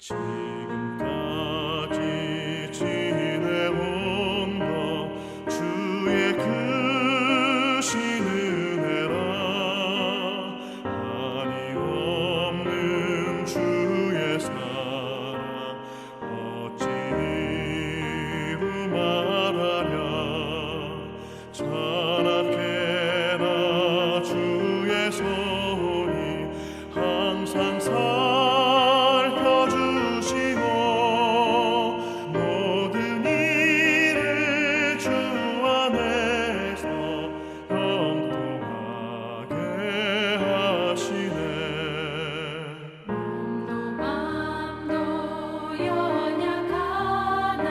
지금까지 지내온 것 주의 크신 은혜라. 한이 없는 주의 사랑 어찌 이루 말하랴. 자나깨나 주의 손이 항상 살펴주시고 모든 일을 주 안에서 형통하게 하시네. 맘도 연약하나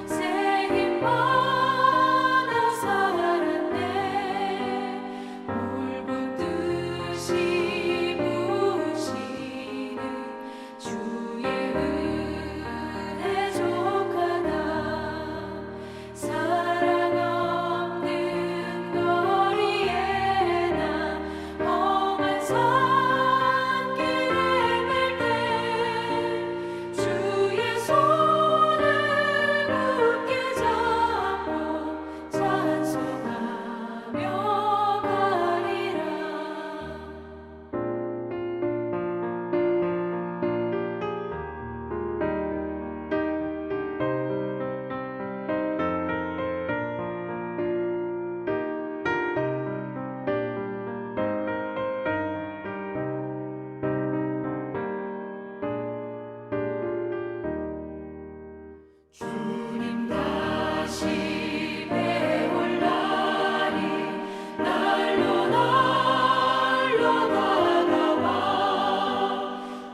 새 힘 받아 살았네. 물붓듯이 부으시는 주의 은혜 족하다. 사랑 없는 거리에 나 험한 산길에 맬 때 주의 손을 굳게 잡고 찬송하며 가리라. 주님 다시 배울 날이 날로 다가와.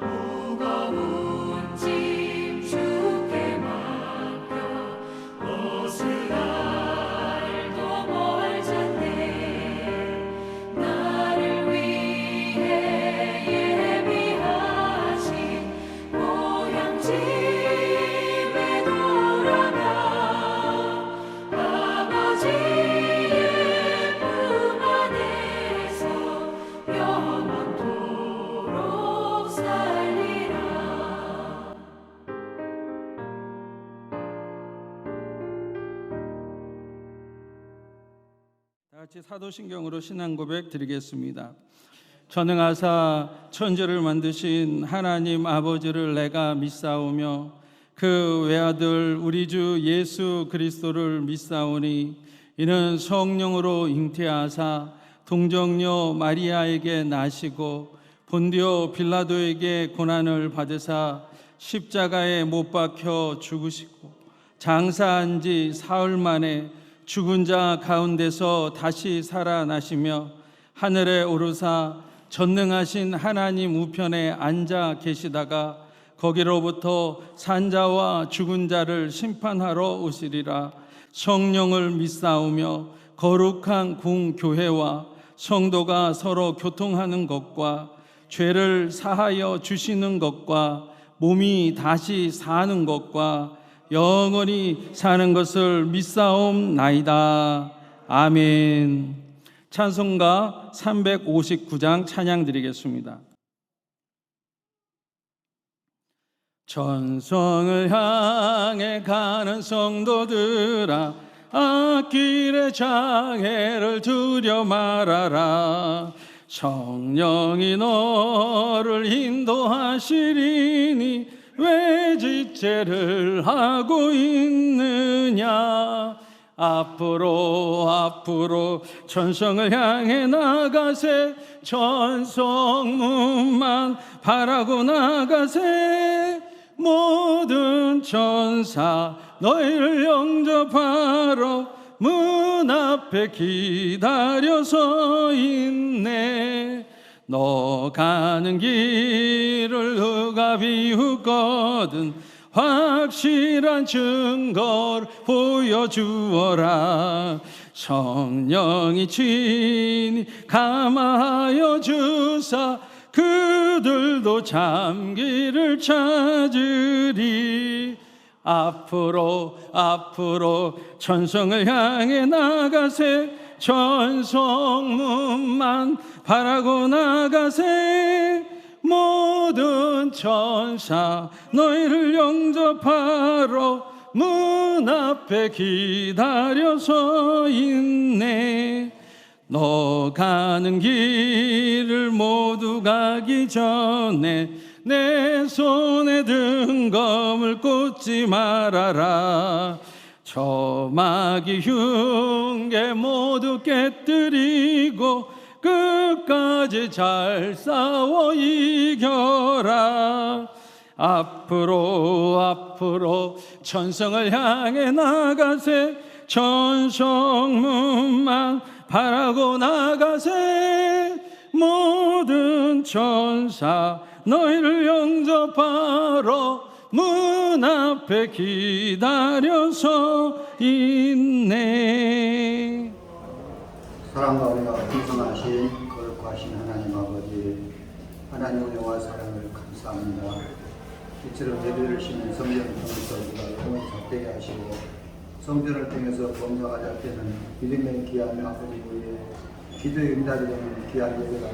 무거운 짐 주께 맡겨 벗을 날도 멀잖네. 나를 위해 예비하신 고향집에 돌아가 아버지의 품 안에서 영원토록 살리라. 다 같이 사도신경으로 신앙 고백 드리겠습니다. 전능하사 천지를 만드신 하나님 아버지를 내가 믿사오며 그 외아들 우리 주 예수 그리스도를 믿사오니 이는 성령으로 잉태하사 동정녀 마리아에게 나시고 본디오 빌라도에게 고난을 받으사 십자가에 못 박혀 죽으시고 장사한 지 사흘 만에 죽은 자 가운데서 다시 살아나시며 하늘에 오르사 전능하신 하나님 우편에 앉아 계시다가 거기로부터 산자와 죽은 자를 심판하러 오시리라. 성령을 믿사오며 거룩한 공교회와 성도가 서로 교통하는 것과 죄를 사하여 주시는 것과 몸이 다시 사는 것과 영원히 사는 것을 믿사옵나이다. 아멘. 찬송가 359장 찬양 드리겠습니다. 천성을 향해 가는 성도들아, 앞길의 장애를 두려 말아라. 성령이 너를 인도하시리니 왜 지체를 하고 있느냐. 앞으로 천성을 향해 나가세. 천성문만 바라고 나가세. 모든 천사 너희를 영접하러 문 앞에 기다려 서 있네. 너 가는 길을 누가 비웃거든 확실한 증거를 보여주어라. 성령이 친히 감화하여 주사 그들도 잠기를 찾으리. 앞으로 천성을 향해 나가세. 천성문만 바라고 나가세. 모든 천사 너희를 영접하러 문 앞에 기다려서 있네. 너 가는 길을 모두 가기 전에 내 손에 등검을 꽂지 말아라. 저 마귀 흉계 모두 깨뜨리고 끝까지 잘 싸워 이겨라. 앞으로 천성을 향해 나가세. 천성문만 바라고 나가세. 모든 천사 너희를 영접하러 문 앞에 기다려서 있네. 사랑과 은혜가 풍성하신 거룩하신 하나님 아버지, 하나님의 영화 사랑을 감사합니다. 이처럼 예배를 시는 성전을 통해서 우리가 영혼을 잡되게 하시고 성전을 통해서 범사가 잡되는 믿음의 귀한 아버지, 우리의 기도의 응답이 되는 귀한 예배가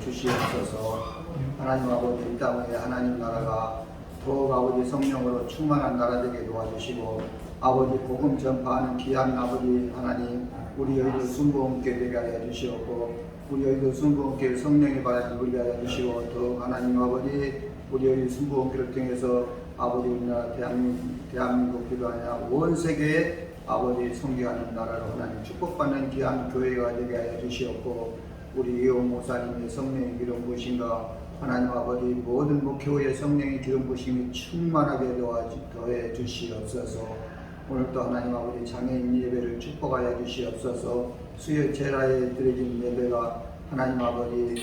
주시옵소서. 하나님 아버지, 이 땅에 하나님 나라가 더욱 아버지 성령으로 충만한 나라 되게 도와주시고 아버지 복음 전파하는 귀한 아버지 하나님, 우리 여의도 순복음교회 되게 하여 주시옵고 우리 여의도 순복음교회 성령의 바람을 불게 하여 주시고 더욱 하나님 아버지 우리 여의도 순복음교회를 통해서 아버지 우리나라 대한민국 기도하냐 온 세계에 아버지 섬기하는 나라로 하나님 축복받는 귀한 교회가 되게 하여 주시옵고 우리 이호 목사님의 성령의 기름 부으심과 하나님 아버지 모든 목회의 성령의 기름 부으심이 충만하게 더해 주시옵소서. 오늘도 하나님 아버지 장애인 예배를 축복하여 주시옵소서. 수요 제라에 드려진 예배가 하나님 아버지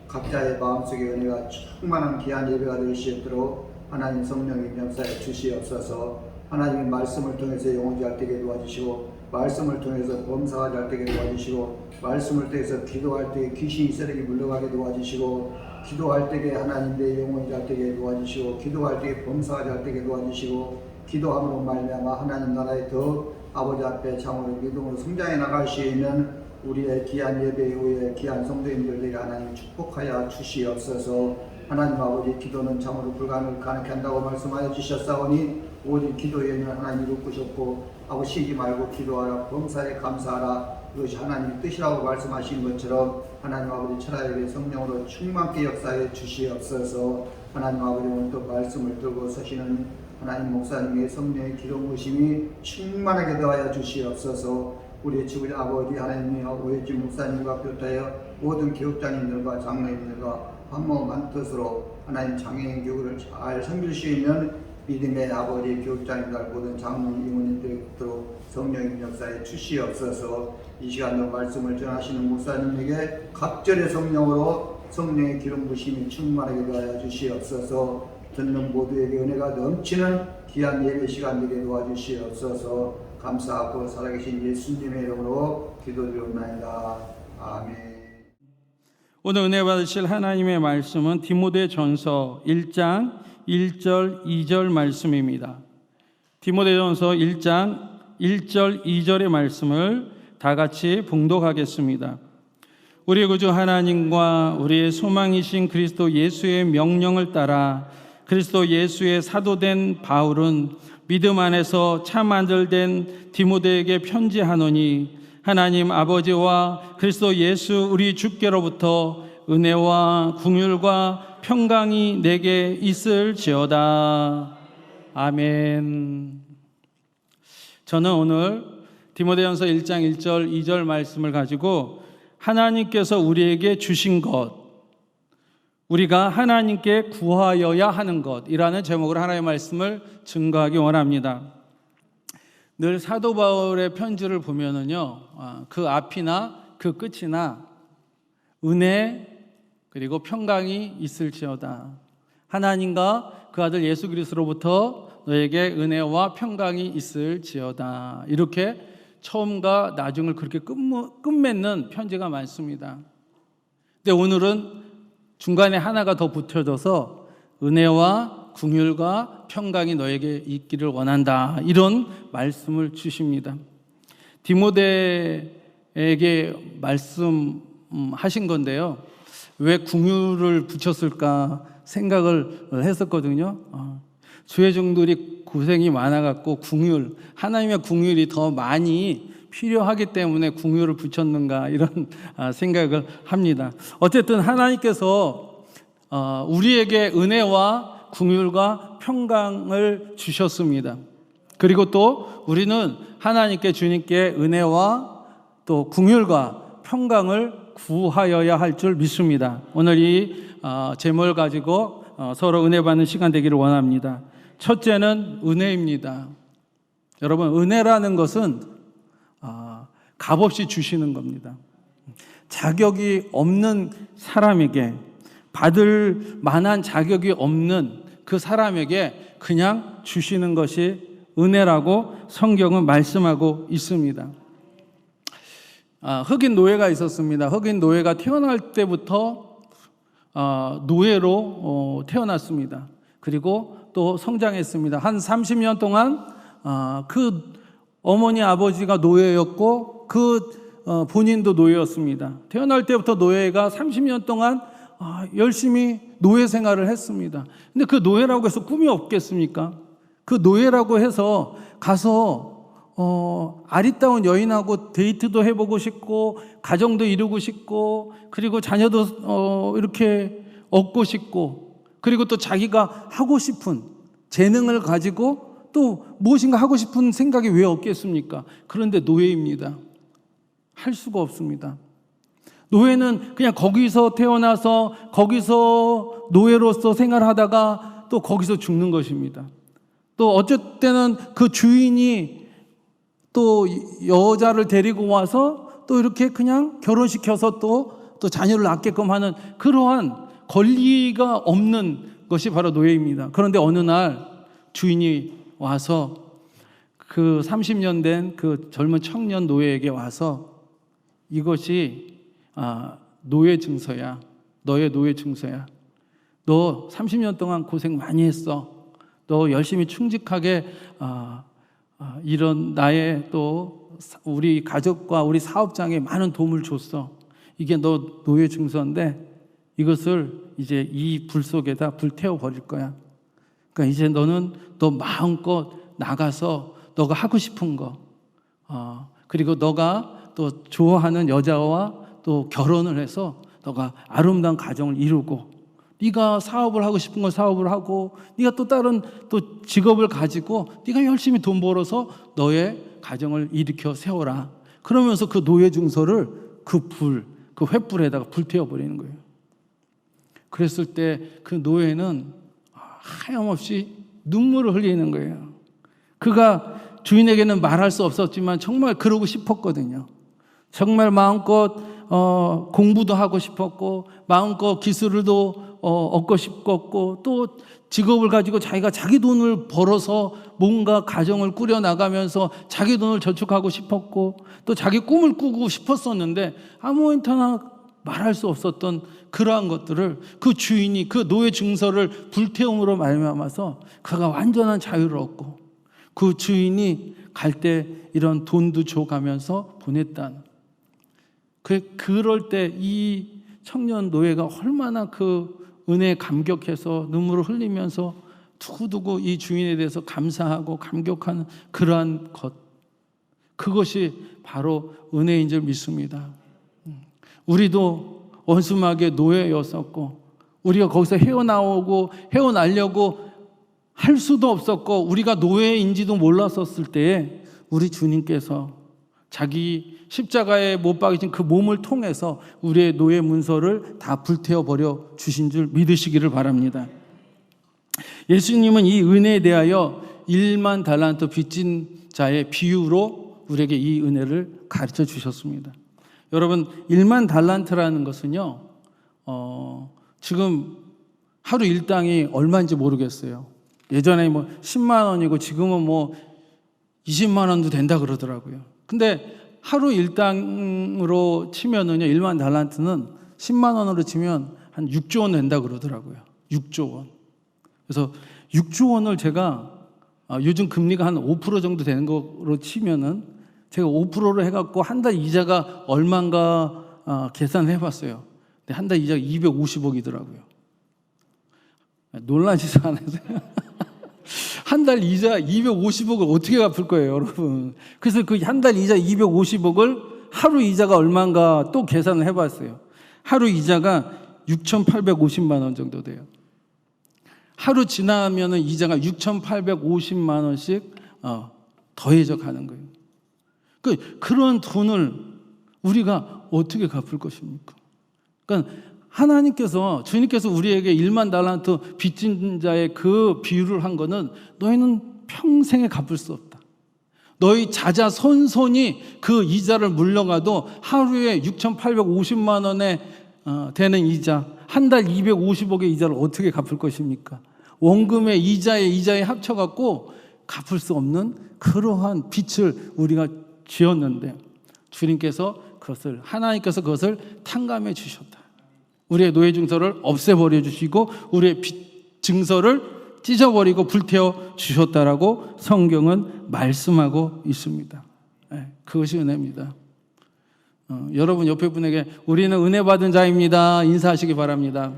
각자의 마음속의 은혜가 충만한 귀한 예배가 될 수 있도록 하나님 성령의 역사에 주시옵소서. 하나님의 말씀을 통해서 영혼이 잘 되게 도와주시고 말씀을 통해서 범사가 잘 되게 도와주시고 말씀을 통해서 기도할 때 귀신이 쓰레기 물러가게 도와주시고 기도할 때에 하나님 내 영혼이 잘 되게 도와주시고 기도할 때에 범사가 잘 되게 도와주시고 기도함으로 말미암아 하나님 나라에 더 아버지 앞에 참으로 믿음으로 성장해 나갈 수 있는 우리의 귀한 예배 이후에 귀한 성도님들에게 하나님 축복하여 주시옵소서. 하나님 아버지 기도는 참으로 불가능을 가능케 한다고 말씀하여 주셨사오니 오직 기도에는 하나님 이루셨고 아버지 쉬지 말고 기도하라 범사에 감사하라 이것이 하나님의 뜻이라고 말씀하신 것처럼 하나님 아버지 천하의 성령으로 충만케 역사해 주시옵소서. 하나님 아버지 오늘도 말씀을 들고 서시는 하나님 목사님의 성령의 기름 부으심이 충만하게 더하여 주시옵소서. 우리의 지구의 아버지 하나님의 오해지 목사님과 비롯하여 모든 교육자님들과 장로님들과 한몸 한뜻으로 하나님 장애인 교육을 잘 섬길 수 있는 믿음의 아버지 교육자님들 모든 장로님 이모님들도록 성령의 역사에 주시옵소서. 이 시간도 말씀을 전하시는 목사님에게 갑절의 성령으로 성령의 기름 부으심이 충만하게 더하여 주시옵소서. 듣는 모두에게 은혜가 넘치는 귀한 예배 시간 되게 도와주시옵소서. 감사하고 살아계신 예수님의 이름으로 기도드리옵나이다. 아멘. 오늘 은혜 받으실 하나님의 말씀은 디모데전서 1장 1절 2절 말씀입니다. 디모데전서 1장 1절 2절의 말씀을 다 같이 봉독하겠습니다. 우리 구주 하나님과 우리의 소망이신 그리스도 예수의 명령을 따라 그리스도 예수의 사도된 바울은 믿음 안에서 참 안들된 디모데에게 편지하노니 하나님 아버지와 그리스도 예수 우리 주께로부터 은혜와 긍휼과 평강이 내게 있을지어다. 아멘. 저는 오늘 디모데전서 1장 1절 2절 말씀을 가지고 하나님께서 우리에게 주신 것, 우리가 하나님께 구하여야 하는 것이라는 제목으로 하나님의 말씀을 증거하기 원합니다. 늘 사도 바울의 편지를 보면은요, 그 앞이나 그 끝이나 은혜 그리고 평강이 있을지어다. 하나님과 그 아들 예수 그리스도로부터 너에게 은혜와 평강이 있을지어다. 이렇게 처음과 나중을 그렇게 끝맺는 편지가 많습니다. 근데 오늘은 중간에 하나가 더 붙여져서 은혜와 긍휼과 평강이 너에게 있기를 원한다. 이런 말씀을 주십니다. 디모데에게 말씀하신 건데요. 왜 긍휼을 붙였을까 생각을 했었거든요. 주회종들이 고생이 많아갖고 궁율, 하나님의 궁율이 더 많이 필요하기 때문에 궁율을 붙였는가 이런 생각을 합니다. 어쨌든 하나님께서 우리에게 은혜와 궁율과 평강을 주셨습니다. 그리고 또 우리는 하나님께 주님께 은혜와 또 궁율과 평강을 구하여야 할 줄 믿습니다. 오늘 이 제목을 가지고 서로 은혜 받는 시간 되기를 원합니다. 첫째는 은혜입니다. 여러분, 은혜라는 것은 값없이 주시는 겁니다. 자격이 없는 사람에게, 받을 만한 자격이 없는 그 사람에게 그냥 주시는 것이 은혜라고 성경은 말씀하고 있습니다. 흑인 노예가 있었습니다. 흑인 노예가 태어날 때부터 노예로 태어났습니다. 그리고 또 성장했습니다. 한 30년 동안 그 어머니 아버지가 노예였고 그 본인도 노예였습니다. 태어날 때부터 노예가 30년 동안 열심히 노예 생활을 했습니다. 근데 그 노예라고 해서 꿈이 없겠습니까? 그 노예라고 해서 가서 아리따운 여인하고 데이트도 해보고 싶고 가정도 이루고 싶고 그리고 자녀도 이렇게 얻고 싶고 그리고 또 자기가 하고 싶은 재능을 가지고 또 무엇인가 하고 싶은 생각이 왜 없겠습니까? 그런데 노예입니다. 할 수가 없습니다. 노예는 그냥 거기서 태어나서 거기서 노예로서 생활하다가 또 거기서 죽는 것입니다. 또 어쩔 때는 그 주인이 또 여자를 데리고 와서 또 이렇게 그냥 결혼시켜서 또 자녀를 낳게끔 하는 그러한 권리가 없는 것이 바로 노예입니다. 그런데 어느 날 주인이 와서 그 30년 된 그 젊은 청년 노예에게 와서 이것이 노예 증서야. 너의 노예 증서야. 너 30년 동안 고생 많이 했어. 너 열심히 충직하게 이런 나의 또 우리 가족과 우리 사업장에 많은 도움을 줬어. 이게 너 노예 증서인데 이것을 이제 이 불 속에다 불태워 버릴 거야. 그러니까 이제 너는 너 마음껏 나가서 너가 하고 싶은 거 그리고 너가 또 좋아하는 여자와 또 결혼을 해서 너가 아름다운 가정을 이루고 네가 사업을 하고 싶은 건 사업을 하고 네가 또 다른 또 직업을 가지고 네가 열심히 돈 벌어서 너의 가정을 일으켜 세워라. 그러면서 그 노예 증서를 그 횃불에다가 불태워 버리는 거예요. 그랬을 때 그 노예는 하염없이 눈물을 흘리는 거예요. 그가 주인에게는 말할 수 없었지만 정말 그러고 싶었거든요. 정말 마음껏 공부도 하고 싶었고 마음껏 기술도 얻고 싶었고 또 직업을 가지고 자기가 자기 돈을 벌어서 뭔가 가정을 꾸려나가면서 자기 돈을 저축하고 싶었고 또 자기 꿈을 꾸고 싶었었는데 아무한테나 말할 수 없었던 그러한 것들을 그 주인이 그 노예 증서를 불태움으로 말미암아서 그가 완전한 자유를 얻고 그 주인이 갈 때 이런 돈도 줘가면서 보냈다는 그럴 때 이 청년 노예가 얼마나 그 은혜에 감격해서 눈물을 흘리면서 두고두고 이 주인에 대해서 감사하고 감격하는 그러한 것 그것이 바로 은혜인 줄 믿습니다. 우리도 원수막의 노예였었고 우리가 거기서 헤어나려고 할 수도 없었고 우리가 노예인지도 몰랐었을 때에 우리 주님께서 자기 십자가에 못 박이신 그 몸을 통해서 우리의 노예 문서를 다 불태워버려 주신 줄 믿으시기를 바랍니다. 예수님은 이 은혜에 대하여 1만 달란트 빚진 자의 비유로 우리에게 이 은혜를 가르쳐 주셨습니다. 여러분 1만 달란트라는 것은요 지금 하루 일당이 얼마인지 모르겠어요. 예전에 뭐 10만 원이고 지금은 뭐 20만 원도 된다 그러더라고요. 근데 하루 일당으로 치면은요 1만 달란트는 10만 원으로 치면 한 6조 원 된다 그러더라고요. 6조 원. 그래서 6조 원을 제가 요즘 금리가 한 5% 정도 되는 거로 치면은 제가 5%로 해갖고 한 달 이자가 얼마인가 계산을 해봤어요. 근데 한 달 이자가 250억이더라고요. 놀라지도 않으세요? 한 달 이자 250억을 어떻게 갚을 거예요, 여러분? 그래서 그 한 달 이자 250억을 하루 이자가 얼마인가 또 계산을 해봤어요. 하루 이자가 6,850만 원 정도 돼요. 하루 지나면은 이자가 6,850만 원씩 더해져 가는 거예요. 그런 돈을 우리가 어떻게 갚을 것입니까? 그러니까 하나님께서, 주님께서 우리에게 1만 달란트 빚진 자의 그 비유를 한 거는 너희는 평생에 갚을 수 없다. 너희 자자손손이 그 이자를 물려가도 하루에 6,850만 원에 되는 이자, 한 달 250억의 이자를 어떻게 갚을 것입니까? 원금의 이자에 합쳐갖고 갚을 수 없는 그러한 빚을 우리가 지었는데 하나님께서 그것을 탕감해 주셨다. 우리의 노예 증서를 없애버려 주시고 우리의 빚 증서를 찢어버리고 불태워 주셨다라고 성경은 말씀하고 있습니다. 그것이 은혜입니다. 여러분 옆에 분에게 우리는 은혜 받은 자입니다. 인사하시기 바랍니다.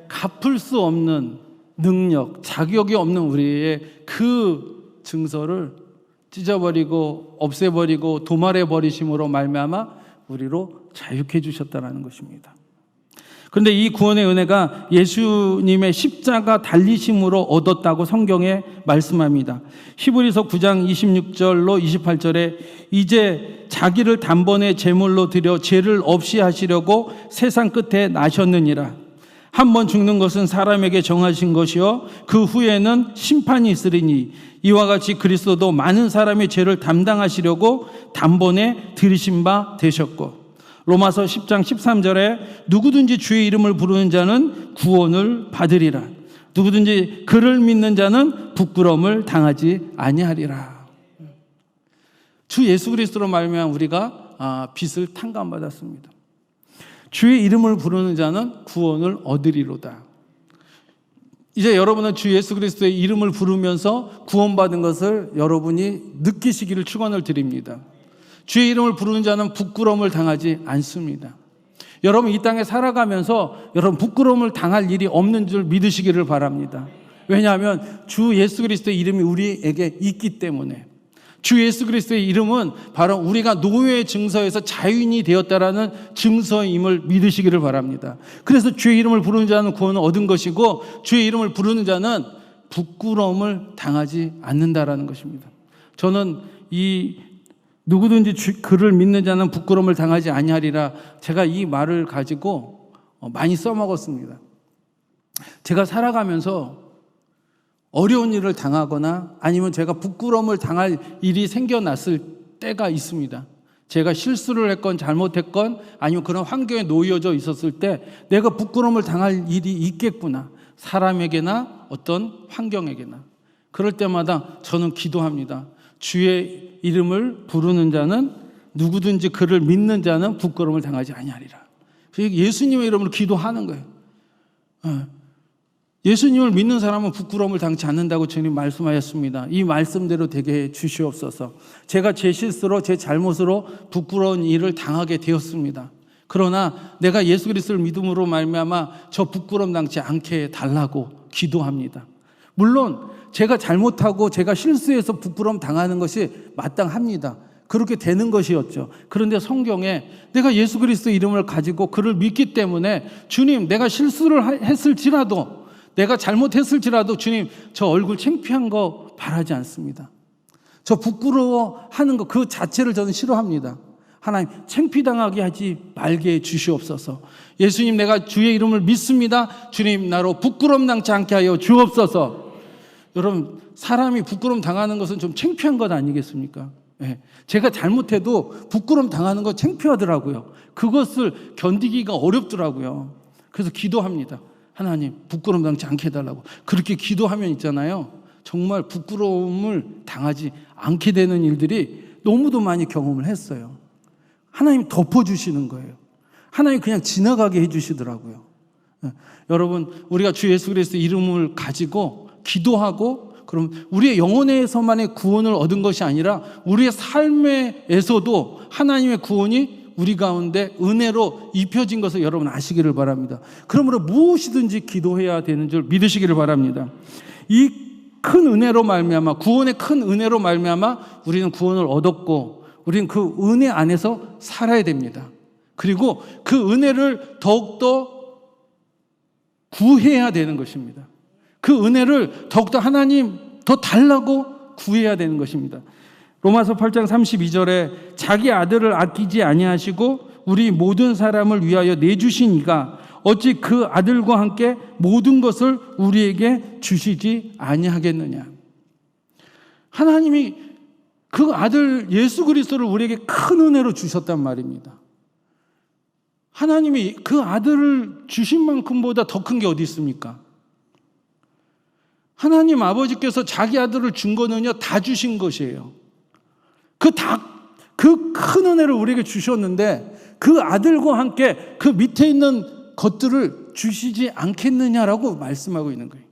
갚을 수 없는 능력, 자격이 없는 우리의 그 증서를 찢어버리고 없애버리고 도말해버리심으로 말미암아 우리로 자유케 해주셨다는 것입니다. 그런데 이 구원의 은혜가 예수님의 십자가 달리심으로 얻었다고 성경에 말씀합니다. 히브리서 9장 26절로 28절에 이제 자기를 단번에 제물로 드려 죄를 없이 하시려고 세상 끝에 나셨느니라. 한 번 죽는 것은 사람에게 정하신 것이요 그 후에는 심판이 있으리니 이와 같이 그리스도도 많은 사람의 죄를 담당하시려고 단번에 들이신 바 되셨고 로마서 10장 13절에 누구든지 주의 이름을 부르는 자는 구원을 받으리라. 누구든지 그를 믿는 자는 부끄러움을 당하지 아니하리라. 주 예수 그리스도로 말미암아 우리가 빚을 탕감받았습니다. 주의 이름을 부르는 자는 구원을 얻으리로다. 이제 여러분은 주 예수 그리스도의 이름을 부르면서 구원받은 것을 여러분이 느끼시기를 축원을 드립니다. 주의 이름을 부르는 자는 부끄러움을 당하지 않습니다. 여러분 이 땅에 살아가면서 여러분 부끄러움을 당할 일이 없는 줄 믿으시기를 바랍니다. 왜냐하면 주 예수 그리스도의 이름이 우리에게 있기 때문에. 주 예수 그리스도의 이름은 바로 우리가 노예의 증서에서 자유인이 되었다라는 증서임을 믿으시기를 바랍니다. 그래서 주의 이름을 부르는 자는 구원을 얻은 것이고 주의 이름을 부르는 자는 부끄러움을 당하지 않는다라는 것입니다. 저는 이 누구든지 그를 믿는 자는 부끄러움을 당하지 아니하리라, 제가 이 말을 가지고 많이 써먹었습니다. 제가 살아가면서 어려운 일을 당하거나 아니면 제가 부끄러움을 당할 일이 생겨났을 때가 있습니다. 제가 실수를 했건 잘못했건 아니면 그런 환경에 놓여져 있었을 때 내가 부끄러움을 당할 일이 있겠구나. 사람에게나 어떤 환경에게나. 그럴 때마다 저는 기도합니다. 주의 이름을 부르는 자는 누구든지 그를 믿는 자는 부끄러움을 당하지 아니하리라. 예수님의 이름으로 기도하는 거예요. 예수님을 믿는 사람은 부끄러움을 당치 않는다고 주님 말씀하셨습니다. 이 말씀대로 되게 해 주시옵소서. 제가 제 실수로 제 잘못으로 부끄러운 일을 당하게 되었습니다. 그러나 내가 예수 그리스도를 믿음으로 말미암아 저 부끄러움 당치 않게 해달라고 기도합니다. 물론 제가 잘못하고 제가 실수해서 부끄러움 당하는 것이 마땅합니다. 그렇게 되는 것이었죠. 그런데 성경에 내가 예수 그리스도 이름을 가지고 그를 믿기 때문에 주님 내가 실수를 했을지라도 내가 잘못했을지라도 주님 저 얼굴 창피한 거 바라지 않습니다. 저 부끄러워하는 거 그 자체를 저는 싫어합니다. 하나님 창피당하게 하지 말게 해 주시옵소서. 예수님 내가 주의 이름을 믿습니다. 주님 나로 부끄러움 당치 않게 하여 주옵소서. 여러분 사람이 부끄러움 당하는 것은 좀 창피한 것 아니겠습니까? 네. 제가 잘못해도 부끄러움 당하는 거 창피하더라고요. 그것을 견디기가 어렵더라고요. 그래서 기도합니다. 하나님 부끄러움 당치 않게 해달라고. 그렇게 기도하면 있잖아요, 정말 부끄러움을 당하지 않게 되는 일들이 너무도 많이 경험을 했어요. 하나님 덮어주시는 거예요. 하나님 그냥 지나가게 해주시더라고요. 여러분 우리가 주 예수 그리스도 이름을 가지고 기도하고 그럼 우리의 영혼에서만의 구원을 얻은 것이 아니라 우리의 삶에서도 하나님의 구원이 우리 가운데 은혜로 입혀진 것을 여러분 아시기를 바랍니다. 그러므로 무엇이든지 기도해야 되는 줄 믿으시기를 바랍니다. 이 큰 은혜로 말미암아, 구원의 큰 은혜로 말미암아 우리는 구원을 얻었고 우리는 그 은혜 안에서 살아야 됩니다. 그리고 그 은혜를 더욱더 구해야 되는 것입니다. 그 은혜를 더욱더 하나님 더 달라고 구해야 되는 것입니다. 로마서 8장 32절에 자기 아들을 아끼지 아니하시고 우리 모든 사람을 위하여 내주신 이가 어찌 그 아들과 함께 모든 것을 우리에게 주시지 아니하겠느냐. 하나님이 그 아들 예수 그리스도를 우리에게 큰 은혜로 주셨단 말입니다. 하나님이 그 아들을 주신 만큼보다 더 큰 게 어디 있습니까? 하나님 아버지께서 자기 아들을 준 거는요, 다 주신 것이에요. 그 큰 은혜를 우리에게 주셨는데 그 아들과 함께 그 밑에 있는 것들을 주시지 않겠느냐라고 말씀하고 있는 거예요.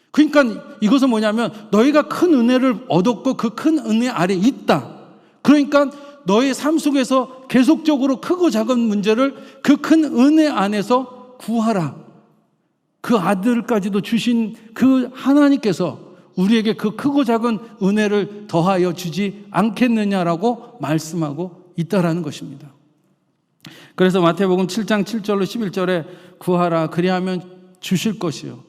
그러니까 이것은 뭐냐면 너희가 큰 은혜를 얻었고 그 큰 은혜 아래 있다. 그러니까 너의 삶 속에서 계속적으로 크고 작은 문제를 그 큰 은혜 안에서 구하라. 그 아들까지도 주신 그 하나님께서 우리에게 그 크고 작은 은혜를 더하여 주지 않겠느냐라고 말씀하고 있다라는 것입니다. 그래서 마태복음 7장 7절로 11절에 구하라 그리하면 주실 것이요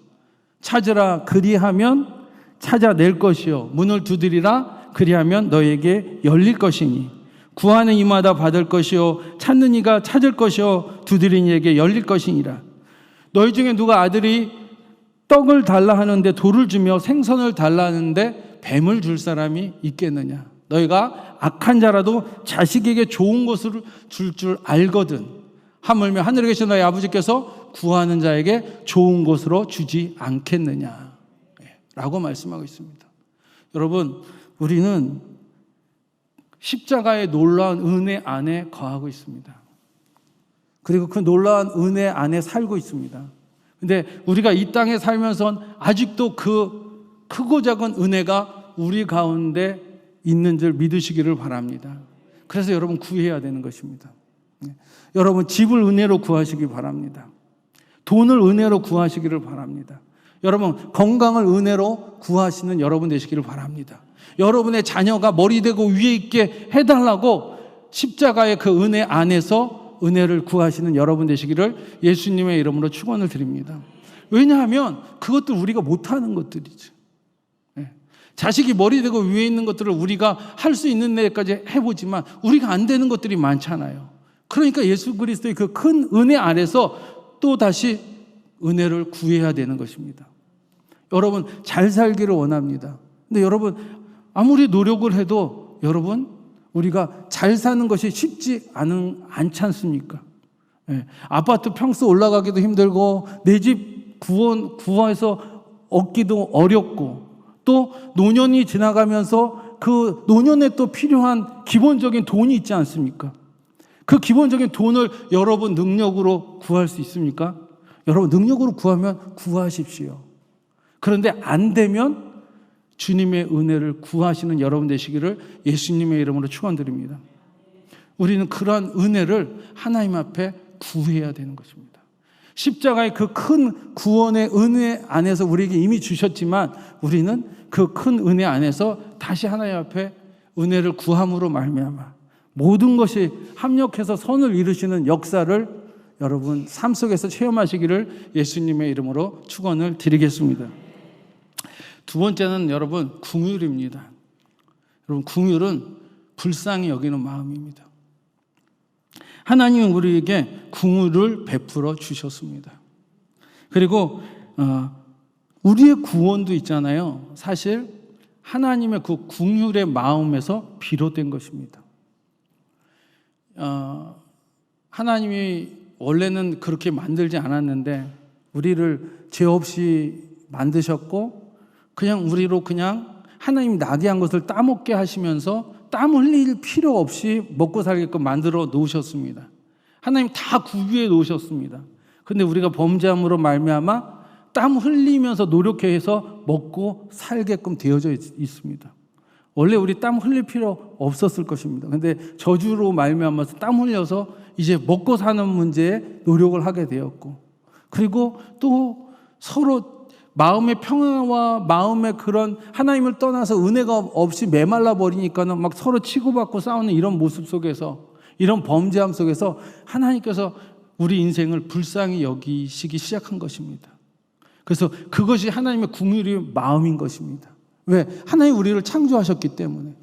찾으라 그리하면 찾아낼 것이요 문을 두드리라 그리하면 너에게 열릴 것이니 구하는 이마다 받을 것이요 찾는 이가 찾을 것이요 두드리는 이에게 열릴 것이니라. 너희 중에 누가 아들이 떡을 달라 하는데 돌을 주며 생선을 달라 하는데 뱀을 줄 사람이 있겠느냐. 너희가 악한 자라도 자식에게 좋은 것을 줄 알거든 하물며 하늘에 계신 너희 아버지께서 구하는 자에게 좋은 것으로 주지 않겠느냐 라고 말씀하고 있습니다. 여러분, 우리는 십자가의 놀라운 은혜 안에 거하고 있습니다. 그리고 그 놀라운 은혜 안에 살고 있습니다. 근데 우리가 이 땅에 살면서 아직도 그 크고 작은 은혜가 우리 가운데 있는 줄 믿으시기를 바랍니다. 그래서 여러분 구해야 되는 것입니다. 여러분 집을 은혜로 구하시기 바랍니다. 돈을 은혜로 구하시기를 바랍니다. 여러분 건강을 은혜로 구하시는 여러분 되시기를 바랍니다. 여러분의 자녀가 머리 대고 위에 있게 해달라고 십자가의 그 은혜 안에서 은혜를 구하시는 여러분 되시기를 예수님의 이름으로 축원을 드립니다. 왜냐하면 그것들 우리가 못하는 것들이죠. 자식이 머리 대고 위에 있는 것들을 우리가 할 수 있는 데까지 해보지만 우리가 안 되는 것들이 많잖아요. 그러니까 예수 그리스도의 그 큰 은혜 안에서 또 다시 은혜를 구해야 되는 것입니다. 여러분 잘 살기를 원합니다. 근데 여러분 아무리 노력을 해도 여러분 우리가 잘 사는 것이 쉽지 않지 않습니까? 아파트 평수 올라가기도 힘들고 내 집 구해서 얻기도 어렵고 또 노년이 지나가면서 그 노년에 또 필요한 기본적인 돈이 있지 않습니까? 그 기본적인 돈을 여러분 능력으로 구할 수 있습니까? 여러분 능력으로 구하면 구하십시오. 그런데 안 되면 주님의 은혜를 구하시는 여러분 되시기를 예수님의 이름으로 축원드립니다. 우리는 그러한 은혜를 하나님 앞에 구해야 되는 것입니다. 십자가의 그 큰 구원의 은혜 안에서 우리에게 이미 주셨지만 우리는 그 큰 은혜 안에서 다시 하나님 앞에 은혜를 구함으로 말미암아 모든 것이 합력해서 선을 이루시는 역사를 여러분 삶 속에서 체험하시기를 예수님의 이름으로 축원을 드리겠습니다. 두 번째는 여러분 긍휼입니다. 여러분 긍휼은 불쌍히 여기는 마음입니다. 하나님은 우리에게 긍휼을 베풀어 주셨습니다. 그리고 우리의 구원도 있잖아요. 사실 하나님의 그 긍휼의 마음에서 비롯된 것입니다. 하나님이 원래는 그렇게 만들지 않았는데 우리를 죄 없이 만드셨고 그냥 우리로 그냥 하나님 나게 한 것을 따먹게 하시면서 땀 흘릴 필요 없이 먹고 살게끔 만들어 놓으셨습니다. 하나님 다 구비해 놓으셨습니다. 그런데 우리가 범죄함으로 말미암아 땀 흘리면서 노력해서 먹고 살게끔 되어져 있습니다. 원래 우리 땀 흘릴 필요 없었을 것입니다. 근데 저주로 말미암아서 땀 흘려서 이제 먹고 사는 문제에 노력을 하게 되었고, 그리고 또 서로 마음의 평화와 마음의 그런 하나님을 떠나서 은혜가 없이 메말라 버리니까는 막 서로 치고받고 싸우는 이런 모습 속에서, 이런 범죄함 속에서 하나님께서 우리 인생을 불쌍히 여기시기 시작한 것입니다. 그래서 그것이 하나님의 긍휼의 마음인 것입니다. 왜? 하나님이 우리를 창조하셨기 때문에,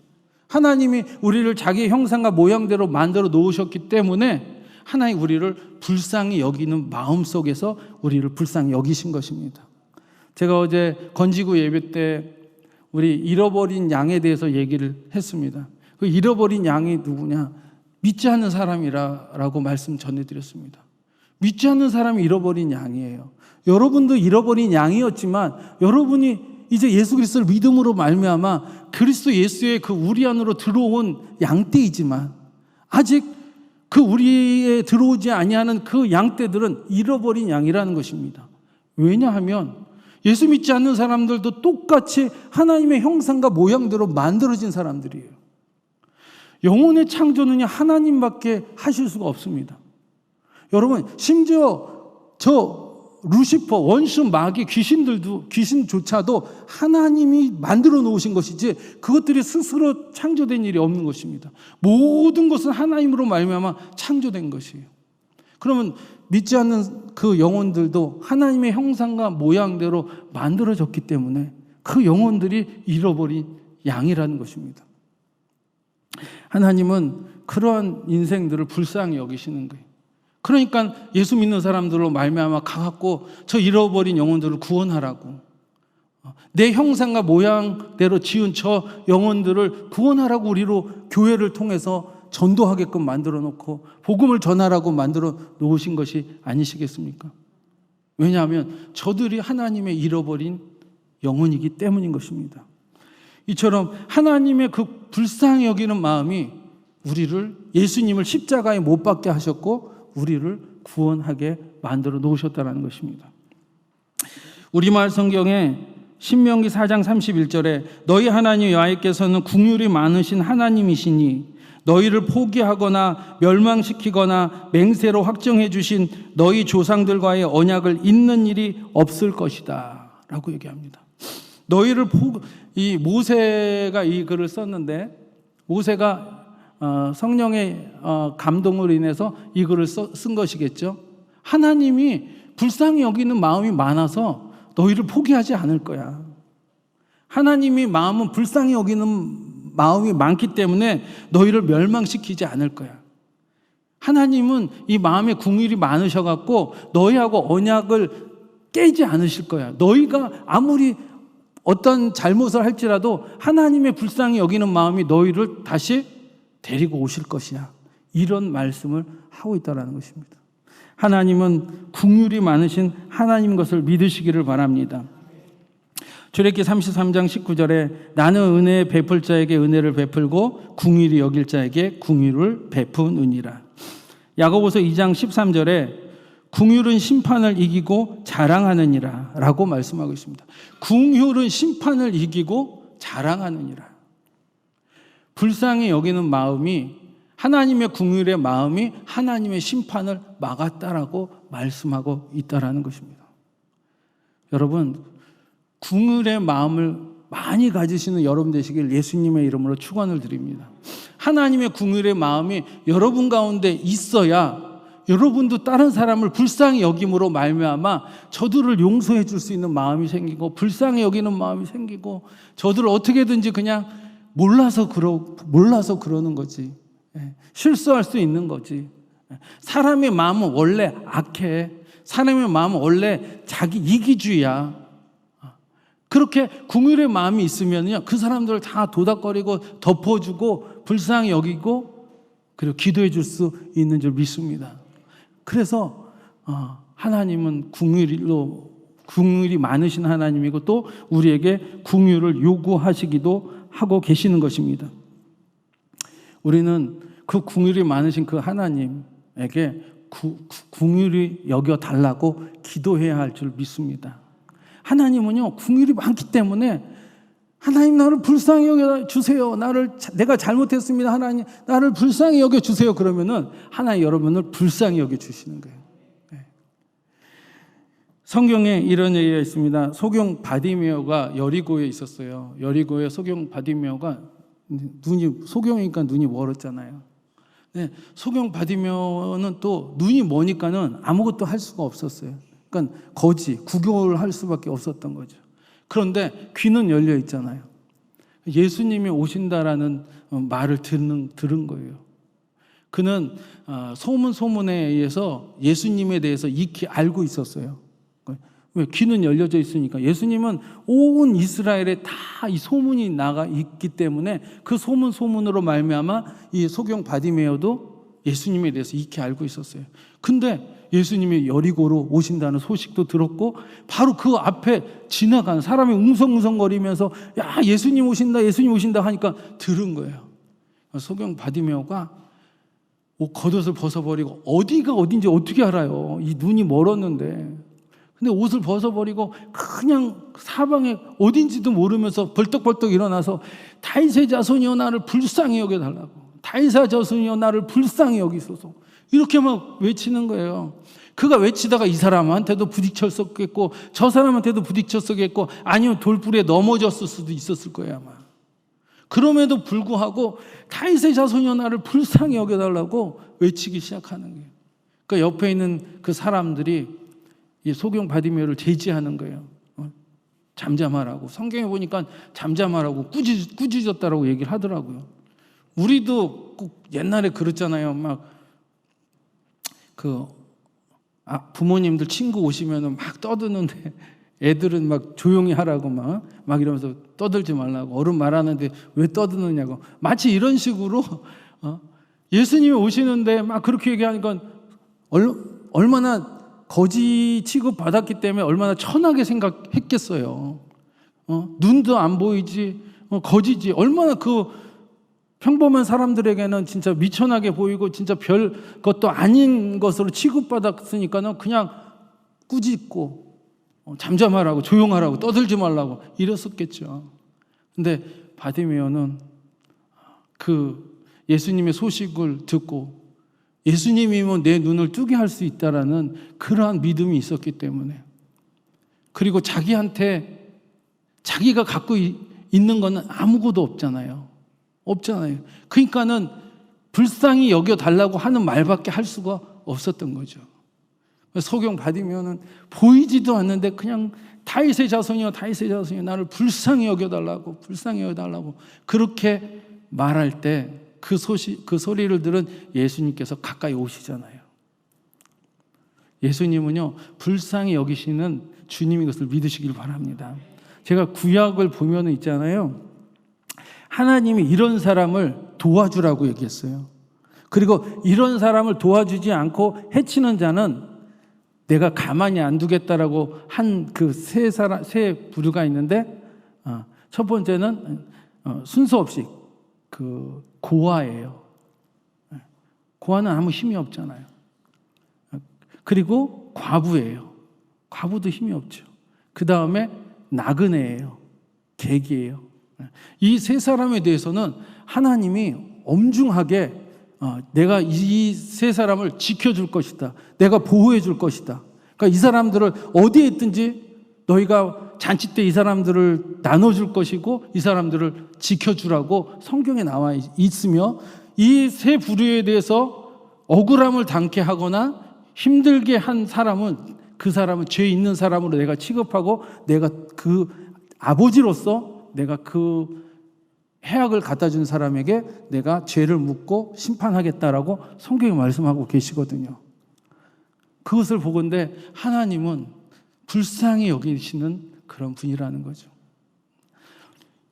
하나님이 우리를 자기의 형상과 모양대로 만들어 놓으셨기 때문에 하나님 우리를 불쌍히 여기는 마음 속에서 우리를 불쌍히 여기신 것입니다. 제가 어제 건지구 예배 때 우리 잃어버린 양에 대해서 얘기를 했습니다. 그 잃어버린 양이 누구냐? 믿지 않는 사람이라고 말씀 전해드렸습니다. 믿지 않는 사람이 잃어버린 양이에요. 여러분도 잃어버린 양이었지만 여러분이 이제 예수 그리스도를 믿음으로 말미암아 그리스도 예수의 그 우리 안으로 들어온 양떼이지만 아직 그 우리에 들어오지 아니하는 그 양떼들은 잃어버린 양이라는 것입니다. 왜냐하면 예수 믿지 않는 사람들도 똑같이 하나님의 형상과 모양대로 만들어진 사람들이에요. 영혼의 창조는 하나님밖에 하실 수가 없습니다. 여러분, 심지어 루시퍼, 원수, 마귀, 귀신조차도 하나님이 만들어 놓으신 것이지 그것들이 스스로 창조된 일이 없는 것입니다. 모든 것은 하나님으로 말미암아 창조된 것이에요. 그러면 믿지 않는 그 영혼들도 하나님의 형상과 모양대로 만들어졌기 때문에 그 영혼들이 잃어버린 양이라는 것입니다. 하나님은 그러한 인생들을 불쌍히 여기시는 거예요. 그러니까 예수 믿는 사람들로 말미암아 가갖고 저 잃어버린 영혼들을 구원하라고, 내 형상과 모양대로 지은 저 영혼들을 구원하라고 우리로 교회를 통해서 전도하게끔 만들어 놓고 복음을 전하라고 만들어 놓으신 것이 아니시겠습니까? 왜냐하면 저들이 하나님의 잃어버린 영혼이기 때문인 것입니다. 이처럼 하나님의 그 불쌍히 여기는 마음이 우리를, 예수님을 십자가에 못 박게 하셨고 우리를 구원하게 만들어 놓으셨다는 것입니다. 우리말 성경에 신명기 4장 31절에 너희 하나님 여호와께서는 긍휼이 많으신 하나님이시니 너희를 포기하거나 멸망시키거나 맹세로 확정해 주신 너희 조상들과의 언약을 잇는 일이 없을 것이다 라고 얘기합니다. 너희를 이 모세가 이 글을 썼는데, 모세가 성령의 감동으로 인해서 이 글을 쓴 것이겠죠. 하나님이 불쌍히 여기는 마음이 많아서 너희를 포기하지 않을 거야. 하나님이 마음은 불쌍히 여기는 마음이 많기 때문에 너희를 멸망시키지 않을 거야. 하나님은 이 마음에 긍휼이 많으셔갖고 너희하고 언약을 깨지 않으실 거야. 너희가 아무리 어떤 잘못을 할지라도 하나님의 불쌍히 여기는 마음이 너희를 다시 데리고 오실 것이야. 이런 말씀을 하고 있다는 것입니다. 하나님은 긍휼이 많으신 하나님 것을 믿으시기를 바랍니다. 출애굽기 33장 19절에 나는 은혜 베풀 자에게 은혜를 베풀고 긍휼히 여길 자에게 긍휼을 베푸느니라. 야고보서 2장 13절에 긍휼은 심판을 이기고 자랑하느니라 라고 말씀하고 있습니다. 긍휼은 심판을 이기고 자랑하느니라. 불쌍히 여기는 마음이, 하나님의 긍휼의 마음이 하나님의 심판을 막았다라고 말씀하고 있다라는 것입니다. 여러분, 긍휼의 마음을 많이 가지시는 여러분 되시길 예수님의 이름으로 축원을 드립니다. 하나님의 긍휼의 마음이 여러분 가운데 있어야 여러분도 다른 사람을 불쌍히 여김으로 말미암아 저들을 용서해 줄 수 있는 마음이 생기고, 불쌍히 여기는 마음이 생기고, 저들을 어떻게든지 그냥 몰라서 그러는 거지, 실수할 수 있는 거지. 사람의 마음은 원래 악해. 사람의 마음은 원래 자기 이기주의야. 그렇게 긍휼의 마음이 있으면요, 그 사람들을 다 도닥거리고 덮어주고 불쌍히 여기고 그리고 기도해 줄 수 있는 줄 믿습니다. 그래서 하나님은 긍휼이 많으신 하나님이고 또 우리에게 긍휼을 요구하시기도 하고 계시는 것입니다. 우리는 그 긍휼이 많으신 그 하나님에게 긍휼히 여겨 달라고 기도해야 할 줄 믿습니다. 하나님은요, 긍휼이 많기 때문에 하나님 나를 불쌍히 여겨 주세요. 내가 잘못했습니다. 하나님 나를 불쌍히 여겨 주세요. 그러면은 하나님 여러분을 불쌍히 여겨 주시는 거예요. 네. 성경에 이런 얘기가 있습니다. 소경 바디메오가 여리고에 있었어요. 여리고에 소경 바디메오가 소경이니까 눈이 멀었잖아요. 네, 소경 바디메오는 또 눈이 머니까는 아무것도 할 수가 없었어요. 그러니까 구경을 할 수밖에 없었던 거죠. 그런데 귀는 열려 있잖아요. 예수님이 오신다라는 말을 들은 거예요. 그는 소문에 의해서 예수님에 대해서 익히 알고 있었어요. 왜? 귀는 열려져 있으니까. 예수님은 온 이스라엘에 다 이 소문이 나가 있기 때문에 그 소문으로 말미암아 이 소경 바디메오도 예수님에 대해서 익히 알고 있었어요. 근데 예수님이 여리고로 오신다는 소식도 들었고 바로 그 앞에 지나간 사람이 웅성웅성거리면서 야 예수님 오신다 하니까 들은 거예요. 소경 바디메오가 겉옷을 벗어버리고 어디가 어딘지 어떻게 알아요? 이 눈이 멀었는데. 근데 옷을 벗어버리고 그냥 사방에 어딘지도 모르면서 벌떡벌떡 일어나서 다윗의 자손이여 나를 불쌍히 여겨달라고, 다윗의 자손이여 나를 불쌍히 여기소서, 이렇게 막 외치는 거예요. 그가 외치다가 이 사람한테도 부딪혔었겠고 저 사람한테도 부딪혔었겠고 아니면 돌불에 넘어졌을 수도 있었을 거예요 아마. 그럼에도 불구하고 다윗의 자손이여 나를 불쌍히 여겨달라고 외치기 시작하는 거예요. 그러니까 옆에 있는 그 사람들이 이 소경 바디메오를 제지하는 거예요. 잠잠하라고. 성경에 보니까 잠잠하라고 꾸짖었다라고 얘기를 하더라고요. 우리도 꼭 옛날에 그랬잖아요. 부모님들 친구 오시면 막 떠드는데 애들은 막 조용히 하라고 막 이러면서 떠들지 말라고, 어른 말하는데 왜 떠드느냐고, 마치 이런 식으로 예수님이 오시는데 막 그렇게 얘기하니까 얼마나 거지 취급 받았기 때문에 얼마나 천하게 생각했겠어요. 눈도 안 보이지, 거지지. 얼마나 그 평범한 사람들에게는 진짜 미천하게 보이고 진짜 별 것도 아닌 것으로 취급받았으니까는 그냥 꾸짖고 잠잠하라고, 조용하라고, 떠들지 말라고 이랬었겠죠. 근데 바디메오는 그 예수님의 소식을 듣고 예수님이면 내 눈을 뜨게 할 수 있다라는 그러한 믿음이 있었기 때문에, 그리고 자기한테 자기가 갖고 있는 거는 아무것도 없잖아요. 그러니까는 불쌍히 여겨달라고 하는 말밖에 할 수가 없었던 거죠. 소경 바디메오는 보이지도 않는데 그냥 다윗의 자손이여 나를 불쌍히 여겨달라고 그렇게 말할 때 그 소리를 들은 예수님께서 가까이 오시잖아요. 예수님은요 불쌍히 여기시는 주님인 것을 믿으시길 바랍니다. 제가 구약을 보면 있잖아요, 하나님이 이런 사람을 도와주라고 얘기했어요. 그리고 이런 사람을 도와주지 않고 해치는 자는 내가 가만히 안 두겠다라고 한 그 세 부류가 있는데, 첫 번째는 순서 없이 그 고아예요. 고아는 아무 힘이 없잖아요. 그리고 과부예요. 과부도 힘이 없죠. 그 다음에 나그네예요. 객이에요. 이 세 사람에 대해서는 하나님이 엄중하게 내가 이 세 사람을 지켜줄 것이다, 내가 보호해 줄 것이다. 그러니까 이 사람들을 어디에 있든지 너희가 잔치 때 이 사람들을 나눠줄 것이고 이 사람들을 지켜주라고 성경에 나와 있으며, 이 세 부류에 대해서 억울함을 당케 하거나 힘들게 한 사람은 그 사람은 죄 있는 사람으로 내가 취급하고 내가 그 아버지로서 내가 그 해악을 갖다 준 사람에게 내가 죄를 묻고 심판하겠다라고 성경에 말씀하고 계시거든요. 그것을 보건대 하나님은 불쌍히 여기시는 그런 분이라는 거죠.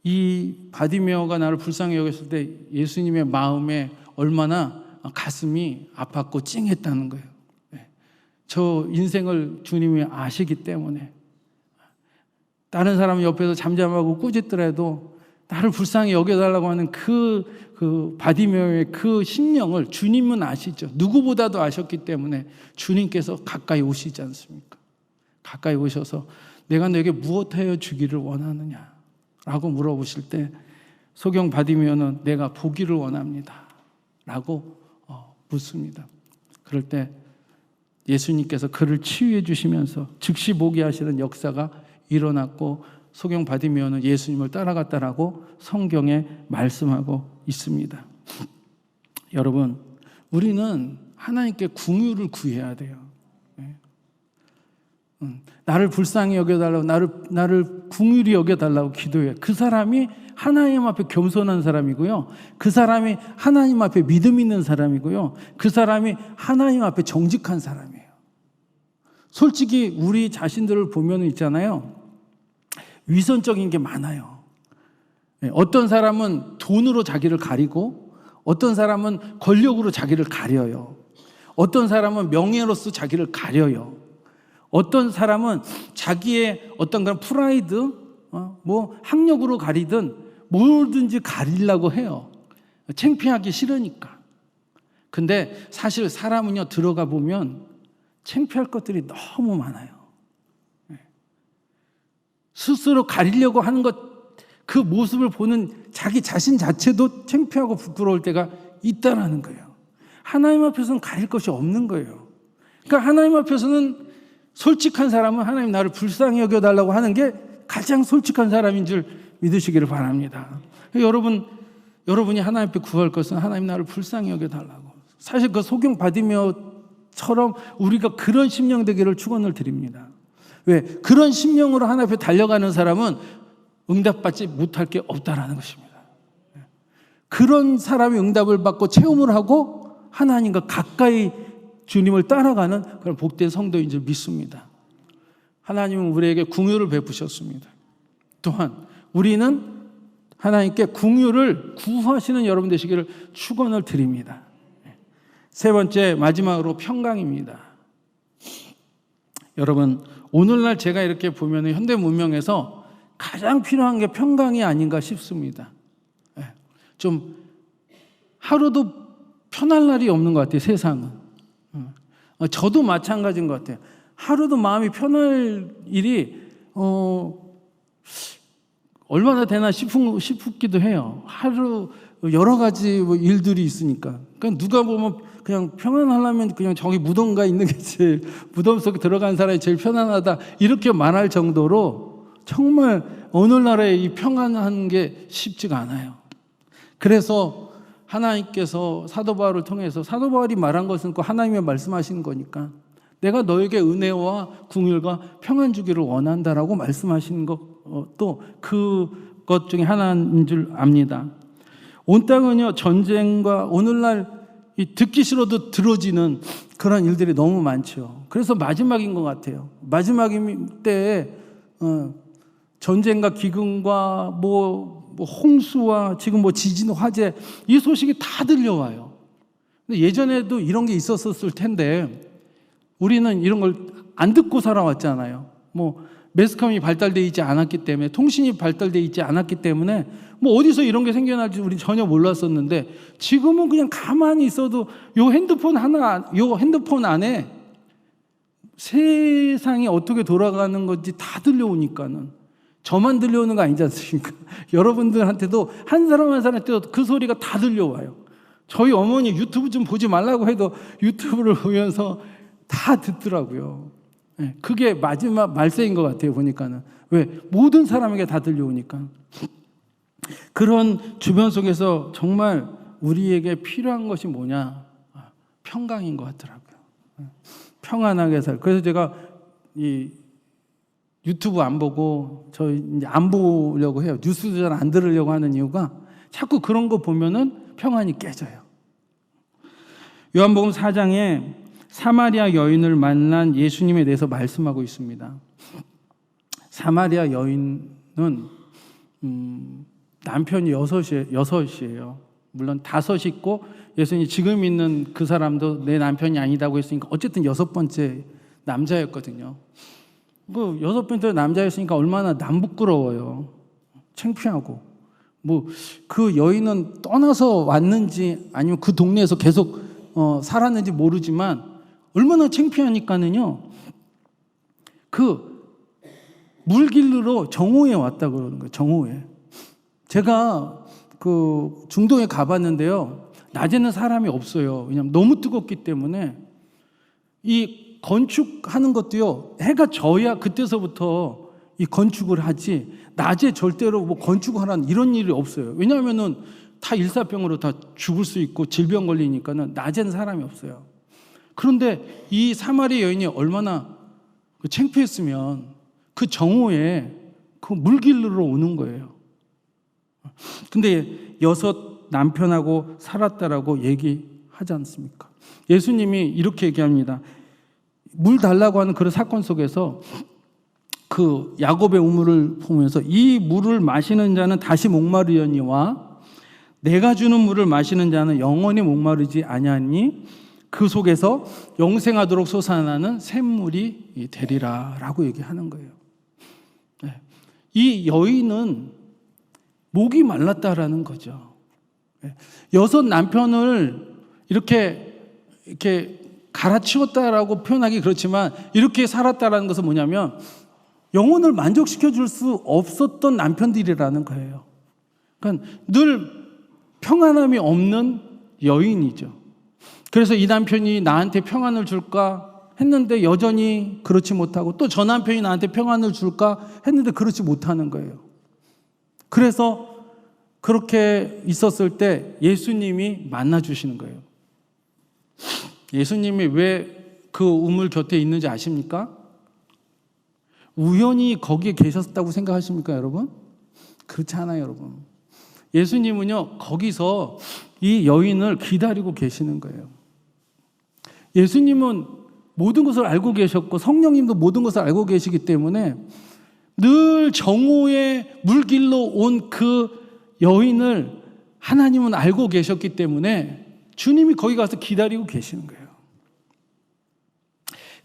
이 바디메오가 나를 불쌍히 여겼을 때 예수님의 마음에 얼마나 가슴이 아팠고 찡했다는 거예요. 저 인생을 주님이 아시기 때문에 다른 사람 옆에서 잠잠하고 꾸짖더라도 나를 불쌍히 여겨달라고 하는 그 바디메오의 그 심령을 주님은 아시죠. 누구보다도 아셨기 때문에 주님께서 가까이 오시지 않습니까? 가까이 오셔서 내가 너에게 무엇하여 주기를 원하느냐, 라고 물어보실 때 소경 바디메오는 내가 보기를 원합니다 라고 묻습니다. 그럴 때 예수님께서 그를 치유해 주시면서 즉시 보게 하시는 역사가 일어났고 소경 바디메오는 예수님을 따라갔다라고 성경에 말씀하고 있습니다. 여러분, 우리는 하나님께 긍휼을 구해야 돼요. 나를 불쌍히 여겨달라고, 나를 긍휼히 여겨달라고 기도해. 그 사람이 하나님 앞에 겸손한 사람이고요. 그 사람이 하나님 앞에 믿음 있는 사람이고요. 그 사람이 하나님 앞에 정직한 사람이에요. 솔직히 우리 자신들을 보면 있잖아요. 위선적인 게 많아요. 어떤 사람은 돈으로 자기를 가리고, 어떤 사람은 권력으로 자기를 가려요. 어떤 사람은 명예로서 자기를 가려요. 어떤 사람은 자기의 어떤 그런 프라이드, 학력으로 가리든 뭐든지 가리려고 해요. 창피하기 싫으니까. 근데 사실 사람은요, 들어가 보면 창피할 것들이 너무 많아요. 스스로 가리려고 하는 것, 그 모습을 보는 자기 자신 자체도 창피하고 부끄러울 때가 있다라는 거예요. 하나님 앞에서는 가릴 것이 없는 거예요. 그러니까 하나님 앞에서는 솔직한 사람은 하나님 나를 불쌍히 여겨달라고 하는 게 가장 솔직한 사람인 줄 믿으시기를 바랍니다. 여러분이 하나님 앞에 구할 것은 하나님 나를 불쌍히 여겨달라고. 사실 그 소경 바디메오처럼 우리가 그런 심령 되기를 축원을 드립니다. 왜? 그런 심령으로 하나님 앞에 달려가는 사람은 응답받지 못할 게 없다라는 것입니다. 그런 사람이 응답을 받고 체험을 하고 하나님과 가까이 주님을 따라가는 그런 복된 성도인 줄 믿습니다. 하나님은 우리에게 긍휼을 베푸셨습니다. 또한 우리는 하나님께 긍휼을 구하시는 여러분 되시기를 축원을 드립니다. 세 번째, 마지막으로 평강입니다. 여러분, 오늘날 제가 이렇게 보면 현대 문명에서 가장 필요한 게 평강이 아닌가 싶습니다. 좀 하루도 편할 날이 없는 것 같아요, 세상은. 저도 마찬가지인 것 같아요. 하루도 마음이 편할 일이 얼마나 되나 싶기도 해요. 하루 여러 가지 일들이 있으니까. 그러니까 누가 보면 그냥 평안하려면 그냥 저기 무덤가 있는 게 제일, 무덤 속에 들어간 사람이 제일 편안하다 이렇게 말할 정도로 정말 오늘날의 이 평안한 게 쉽지가 않아요. 그래서 하나님께서 사도 바울을 통해서, 사도 바울이 말한 것은 하나님이 말씀하신 거니까 내가 너에게 은혜와 긍휼과 평안 주기를 원한다라고 말씀하신 것도 그것 중에 하나인 줄 압니다. 온 땅은요, 전쟁과 오늘날 듣기 싫어도 들어지는 그런 일들이 너무 많죠. 그래서 마지막인 것 같아요. 마지막 때에 전쟁과 기근과 홍수와 지금 지진, 화재, 이 소식이 다 들려와요. 근데 예전에도 이런 게 있었을 텐데 우리는 이런 걸 안 듣고 살아왔잖아요. 매스컴이 발달되어 있지 않았기 때문에, 통신이 발달되어 있지 않았기 때문에 어디서 이런 게 생겨날지 우리 전혀 몰랐었는데 지금은 그냥 가만히 있어도 요 핸드폰 안에 세상이 어떻게 돌아가는 건지 다 들려오니까는, 저만 들려오는 거 아니지 않습니까? 여러분들한테도 한 사람 한 사람한테도 그 소리가 다 들려와요. 저희 어머니 유튜브 좀 보지 말라고 해도 유튜브를 보면서 다 듣더라고요. 그게 마지막 말세인 것 같아요, 보니까는. 왜? 모든 사람에게 다 들려오니까. 그런 주변 속에서 정말 우리에게 필요한 것이 뭐냐? 평강인 것 같더라고요. 평안하게 살. 그래서 제가 이 유튜브 안 보고 이제 안 보려고 해요. 뉴스도 잘 안 들으려고 하는 이유가 자꾸 그런 거 보면은 평안이 깨져요. 요한복음 4장에 사마리아 여인을 만난 예수님에 대해서 말씀하고 있습니다. 사마리아 여인은 남편이 6이에요. 물론 5 있고 예수님이 지금 있는 그 사람도 내 남편이 아니다고 했으니까 어쨌든 6번째 남자였거든요. 그 6번째 남자였으니까 얼마나 남부끄러워요. 창피하고. 그 여인은 떠나서 왔는지 아니면 그 동네에서 계속 살았는지 모르지만 얼마나 창피하니까는요. 그 물길로 정오에 왔다 그러는 거예요. 정오에. 제가 그 중동에 가봤는데요. 낮에는 사람이 없어요. 왜냐하면 너무 뜨겁기 때문에 이 건축하는 것도요. 해가 져야 그때서부터 이 건축을 하지 낮에 절대로 뭐 건축하라는 이런 일이 없어요. 왜냐하면은 다 일사병으로 다 죽을 수 있고 질병 걸리니까는 낮에는 사람이 없어요. 그런데 이 사마리 여인이 얼마나 창피했으면 그 정오에 그 물길로 오는 거예요. 근데 6 남편하고 살았다라고 얘기하지 않습니까? 예수님이 이렇게 얘기합니다. 물 달라고 하는 그런 사건 속에서 그 야곱의 우물을 보면서 이 물을 마시는 자는 다시 목마르려니와 내가 주는 물을 마시는 자는 영원히 목마르지 아니하니 그 속에서 영생하도록 솟아나는 샘물이 되리라 라고 얘기하는 거예요. 이 여인은 목이 말랐다라는 거죠. 6 남편을 이렇게 갈아치웠다라고 표현하기 그렇지만 이렇게 살았다라는 것은 뭐냐면 영혼을 만족시켜 줄 수 없었던 남편들이라는 거예요. 그러니까 늘 평안함이 없는 여인이죠. 그래서 이 남편이 나한테 평안을 줄까 했는데 여전히 그렇지 못하고 또 저 남편이 나한테 평안을 줄까 했는데 그렇지 못하는 거예요. 그래서 그렇게 있었을 때 예수님이 만나 주시는 거예요. 예수님이 왜 그 우물 곁에 있는지 아십니까? 우연히 거기에 계셨다고 생각하십니까, 여러분? 그렇지 않아요, 여러분. 예수님은요, 거기서 이 여인을 기다리고 계시는 거예요. 예수님은 모든 것을 알고 계셨고 성령님도 모든 것을 알고 계시기 때문에 늘 정오의 물길로 온 그 여인을 하나님은 알고 계셨기 때문에 주님이 거기 가서 기다리고 계시는 거예요.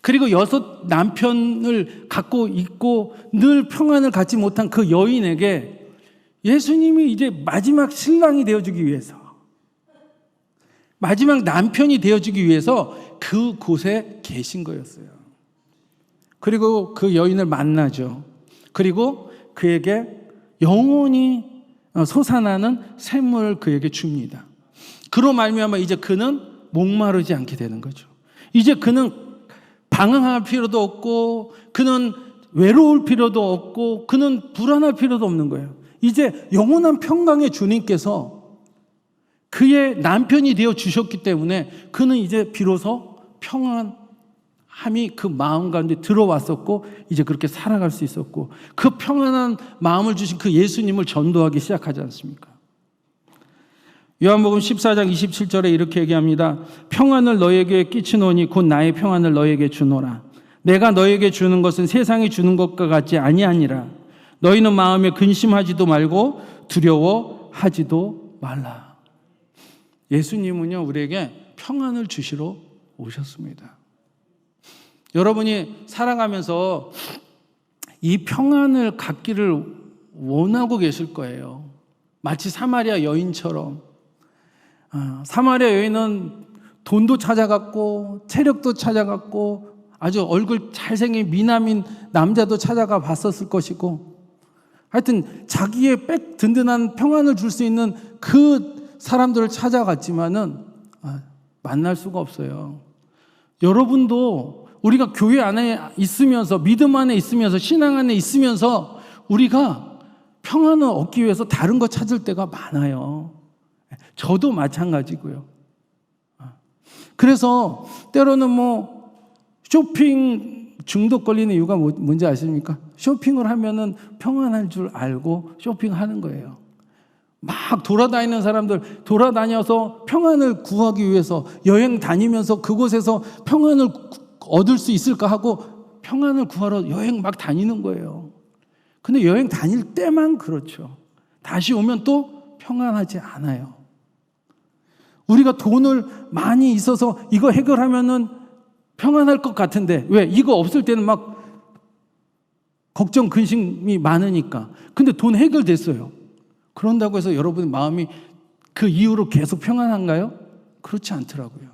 그리고 6 남편을 갖고 있고 늘 평안을 갖지 못한 그 여인에게 예수님이 이제 마지막 신랑이 되어주기 위해서, 마지막 남편이 되어주기 위해서 그곳에 계신 거였어요. 그리고 그 여인을 만나죠. 그리고 그에게 영원히 솟아나는 샘물을 그에게 줍니다. 그로 말미암아 이제 그는 목마르지 않게 되는 거죠. 이제 그는 방황할 필요도 없고 그는 외로울 필요도 없고 그는 불안할 필요도 없는 거예요. 이제 영원한 평강의 주님께서 그의 남편이 되어 주셨기 때문에 그는 이제 비로소 평안함이 그 마음 가운데 들어왔었고 이제 그렇게 살아갈 수 있었고 그 평안한 마음을 주신 그 예수님을 전도하기 시작하지 않습니까? 요한복음 14장 27절에 이렇게 얘기합니다. 평안을 너에게 끼치노니 곧 나의 평안을 너에게 주노라. 내가 너에게 주는 것은 세상이 주는 것과 같지 아니하니라. 너희는 마음에 근심하지도 말고 두려워하지도 말라. 예수님은요, 우리에게 평안을 주시러 오셨습니다. 여러분이 살아가면서 이 평안을 갖기를 원하고 계실 거예요. 마치 사마리아 여인처럼. 사마리아 여인은 돈도 찾아갔고 체력도 찾아갔고 아주 얼굴 잘생긴 미남인 남자도 찾아가 봤었을 것이고 하여튼 자기의 든든한 평안을 줄 수 있는 그 사람들을 찾아갔지만은 만날 수가 없어요. 여러분도 우리가 교회 안에 있으면서 믿음 안에 있으면서 신앙 안에 있으면서 우리가 평안을 얻기 위해서 다른 거 찾을 때가 많아요. 저도 마찬가지고요. 그래서 때로는 쇼핑 중독 걸리는 이유가 뭔지 아십니까? 쇼핑을 하면은 평안할 줄 알고 쇼핑하는 거예요. 막 돌아다니는 사람들 돌아다녀서 평안을 구하기 위해서 여행 다니면서 그곳에서 평안을 얻을 수 있을까 하고 평안을 구하러 여행 막 다니는 거예요. 근데 여행 다닐 때만 그렇죠. 다시 오면 또 평안하지 않아요. 우리가 돈을 많이 있어서 이거 해결하면은 평안할 것 같은데 왜? 이거 없을 때는 막 걱정, 근심이 많으니까. 근데 돈 해결됐어요. 그런다고 해서 여러분의 마음이 그 이후로 계속 평안한가요? 그렇지 않더라고요.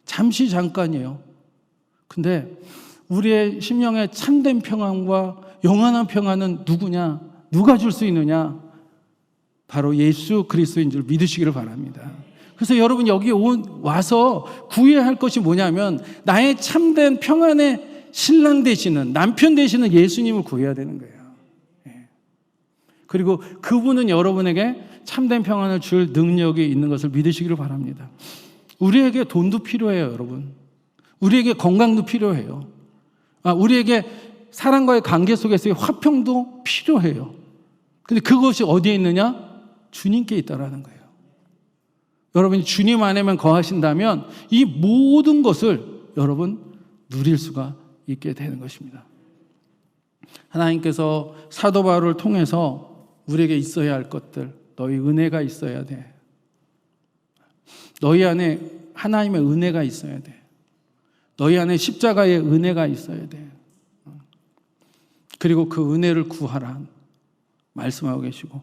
잠시 잠깐이에요. 근데 우리의 심령의 참된 평안과 영원한 평안은 누구냐? 누가 줄 수 있느냐? 바로 예수 그리스도인 줄 믿으시기를 바랍니다. 그래서 여러분 여기 와서 구해야 할 것이 뭐냐면 나의 참된 평안의 신랑 되시는, 남편 되시는 예수님을 구해야 되는 거예요. 그리고 그분은 여러분에게 참된 평안을 줄 능력이 있는 것을 믿으시기를 바랍니다. 우리에게 돈도 필요해요, 여러분. 우리에게 건강도 필요해요. 우리에게 사람과의 관계 속에서의 화평도 필요해요. 근데 그것이 어디에 있느냐? 주님께 있다라는 거예요. 여러분이 주님 안에만 거하신다면 이 모든 것을 여러분 누릴 수가 있게 되는 것입니다. 하나님께서 사도 바울을 통해서 우리에게 있어야 할 것들, 너희 은혜가 있어야 돼. 너희 안에 하나님의 은혜가 있어야 돼. 너희 안에 십자가의 은혜가 있어야 돼. 그리고 그 은혜를 구하라 말씀하고 계시고,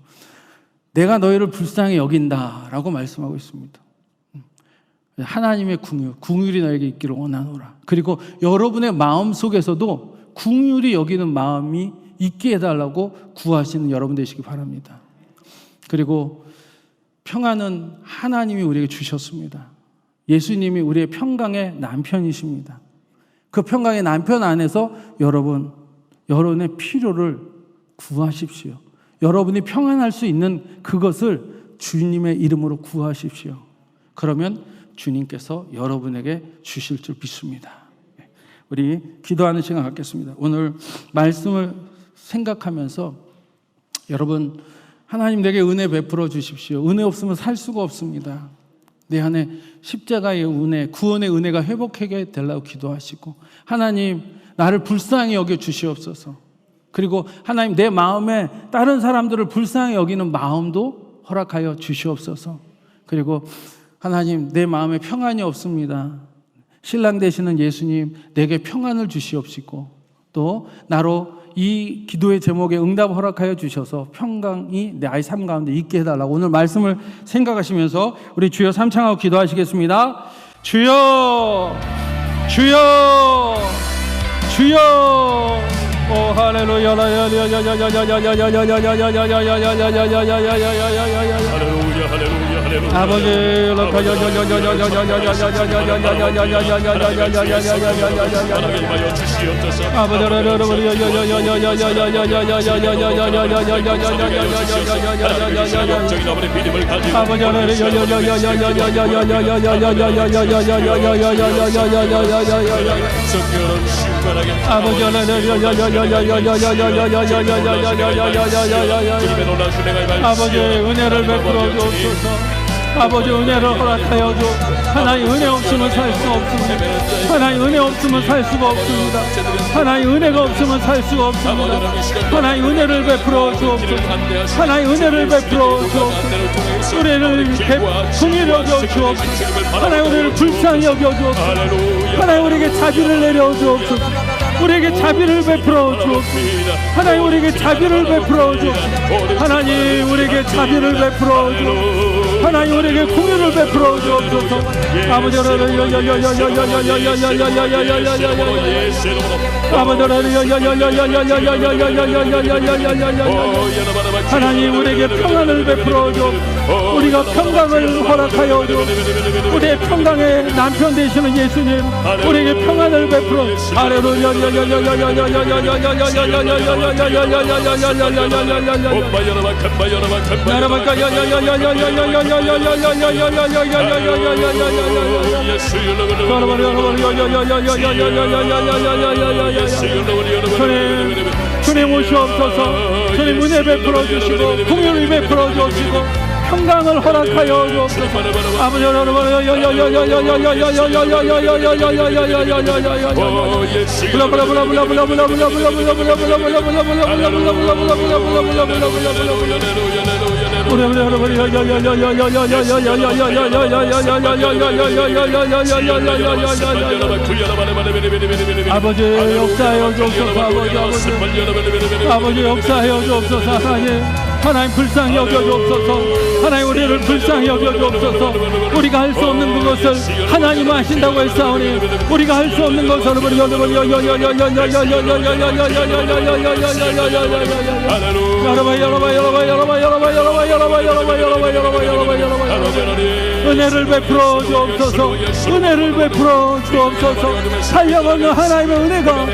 내가 너희를 불쌍히 여긴다라고 말씀하고 있습니다. 하나님의 긍휼이 너에게 있기를 원하노라. 그리고 여러분의 마음 속에서도 긍휼이 여기는 마음이 있게 해달라고 구하시는 여러분 되시기 바랍니다. 그리고 평안은 하나님이 우리에게 주셨습니다. 예수님이 우리의 평강의 남편이십니다. 그 평강의 남편 안에서 여러분의 필요를 구하십시오. 여러분이 평안할 수 있는 그것을 주님의 이름으로 구하십시오. 그러면 주님께서 여러분에게 주실 줄 믿습니다. 우리 기도하는 시간 갖겠습니다. 오늘 말씀을 생각하면서 여러분, 하나님 내게 은혜 베풀어 주십시오. 은혜 없으면 살 수가 없습니다. 내 안에 십자가의 은혜, 구원의 은혜가 회복하게 되려고 기도하시고, 하나님 나를 불쌍히 여겨 주시옵소서. 그리고 하나님 내 마음에 다른 사람들을 불쌍히 여기는 마음도 허락하여 주시옵소서. 그리고 하나님 내 마음에 평안이 없습니다. 신랑 되시는 예수님 내게 평안을 주시옵시고, 또 나로 이 기도의 제목에 응답 허락하여 주셔서 평강이 나의 삶 가운데 있게 해달라고 오늘 말씀을 생각하시면서 우리 주여 삼창하고 기도하시겠습니다. 주여, 주여, 주여. 오 할렐루야. 아버지 아버지 은혜를 베풀어 주옵소서. 아버지 은혜를 허락하여 주. 하나님 은혜 없으면 살 수 없습니다. 하나님 은혜 없으면 살 수가 없습니다. 하나님 은혜가 없으면 살 수가 없습니다. 하나님 은혜를 베풀어 주옵소서. 하나님 은혜를 베풀어 주옵소서. 우리를 긍휼히 여겨 주옵소서. 하나님 우리를 불쌍히 여겨 주옵소서. 하나님 우리에게 자비를 내려 주옵소서. 우리에게 자비를 베풀어 주옵소서. 하나님 우리에게 자비를 베풀어 주옵소서. 하나님 우리에게 자비를 베풀어 주옵소서. 하나님 우리에게 긍휼을 베풀어 주옵소서. 아버지 하나님 우리에게 평안을 베풀어 주옵소서. 우리가 평강을 허락하여 주옵소서. 우리의 평강의 남편 되시는 예수님 우리에게 평안을 베풀어 할렐루야. 주님 오시옵소서. 주님 은혜 베풀어 주시고 긍휼을 베풀어 주시고 평강을 허락하여 주옵소서. 아버지 아버지 역사하여 주옵소서. 아버지 역사하여 주옵소서. 하나님 하나님 불쌍히 여겨주옵소서. 하나님 우리를 불쌍히 여겨주옵소서. 우리가 할 수 없는 그것을 하나님 하신다고 했사오니 우리가 할 수 없는 것을 은혜를 베풀어 주옵소서. 은혜를 베풀어 주옵소서. 살려가는 하나님의 은혜가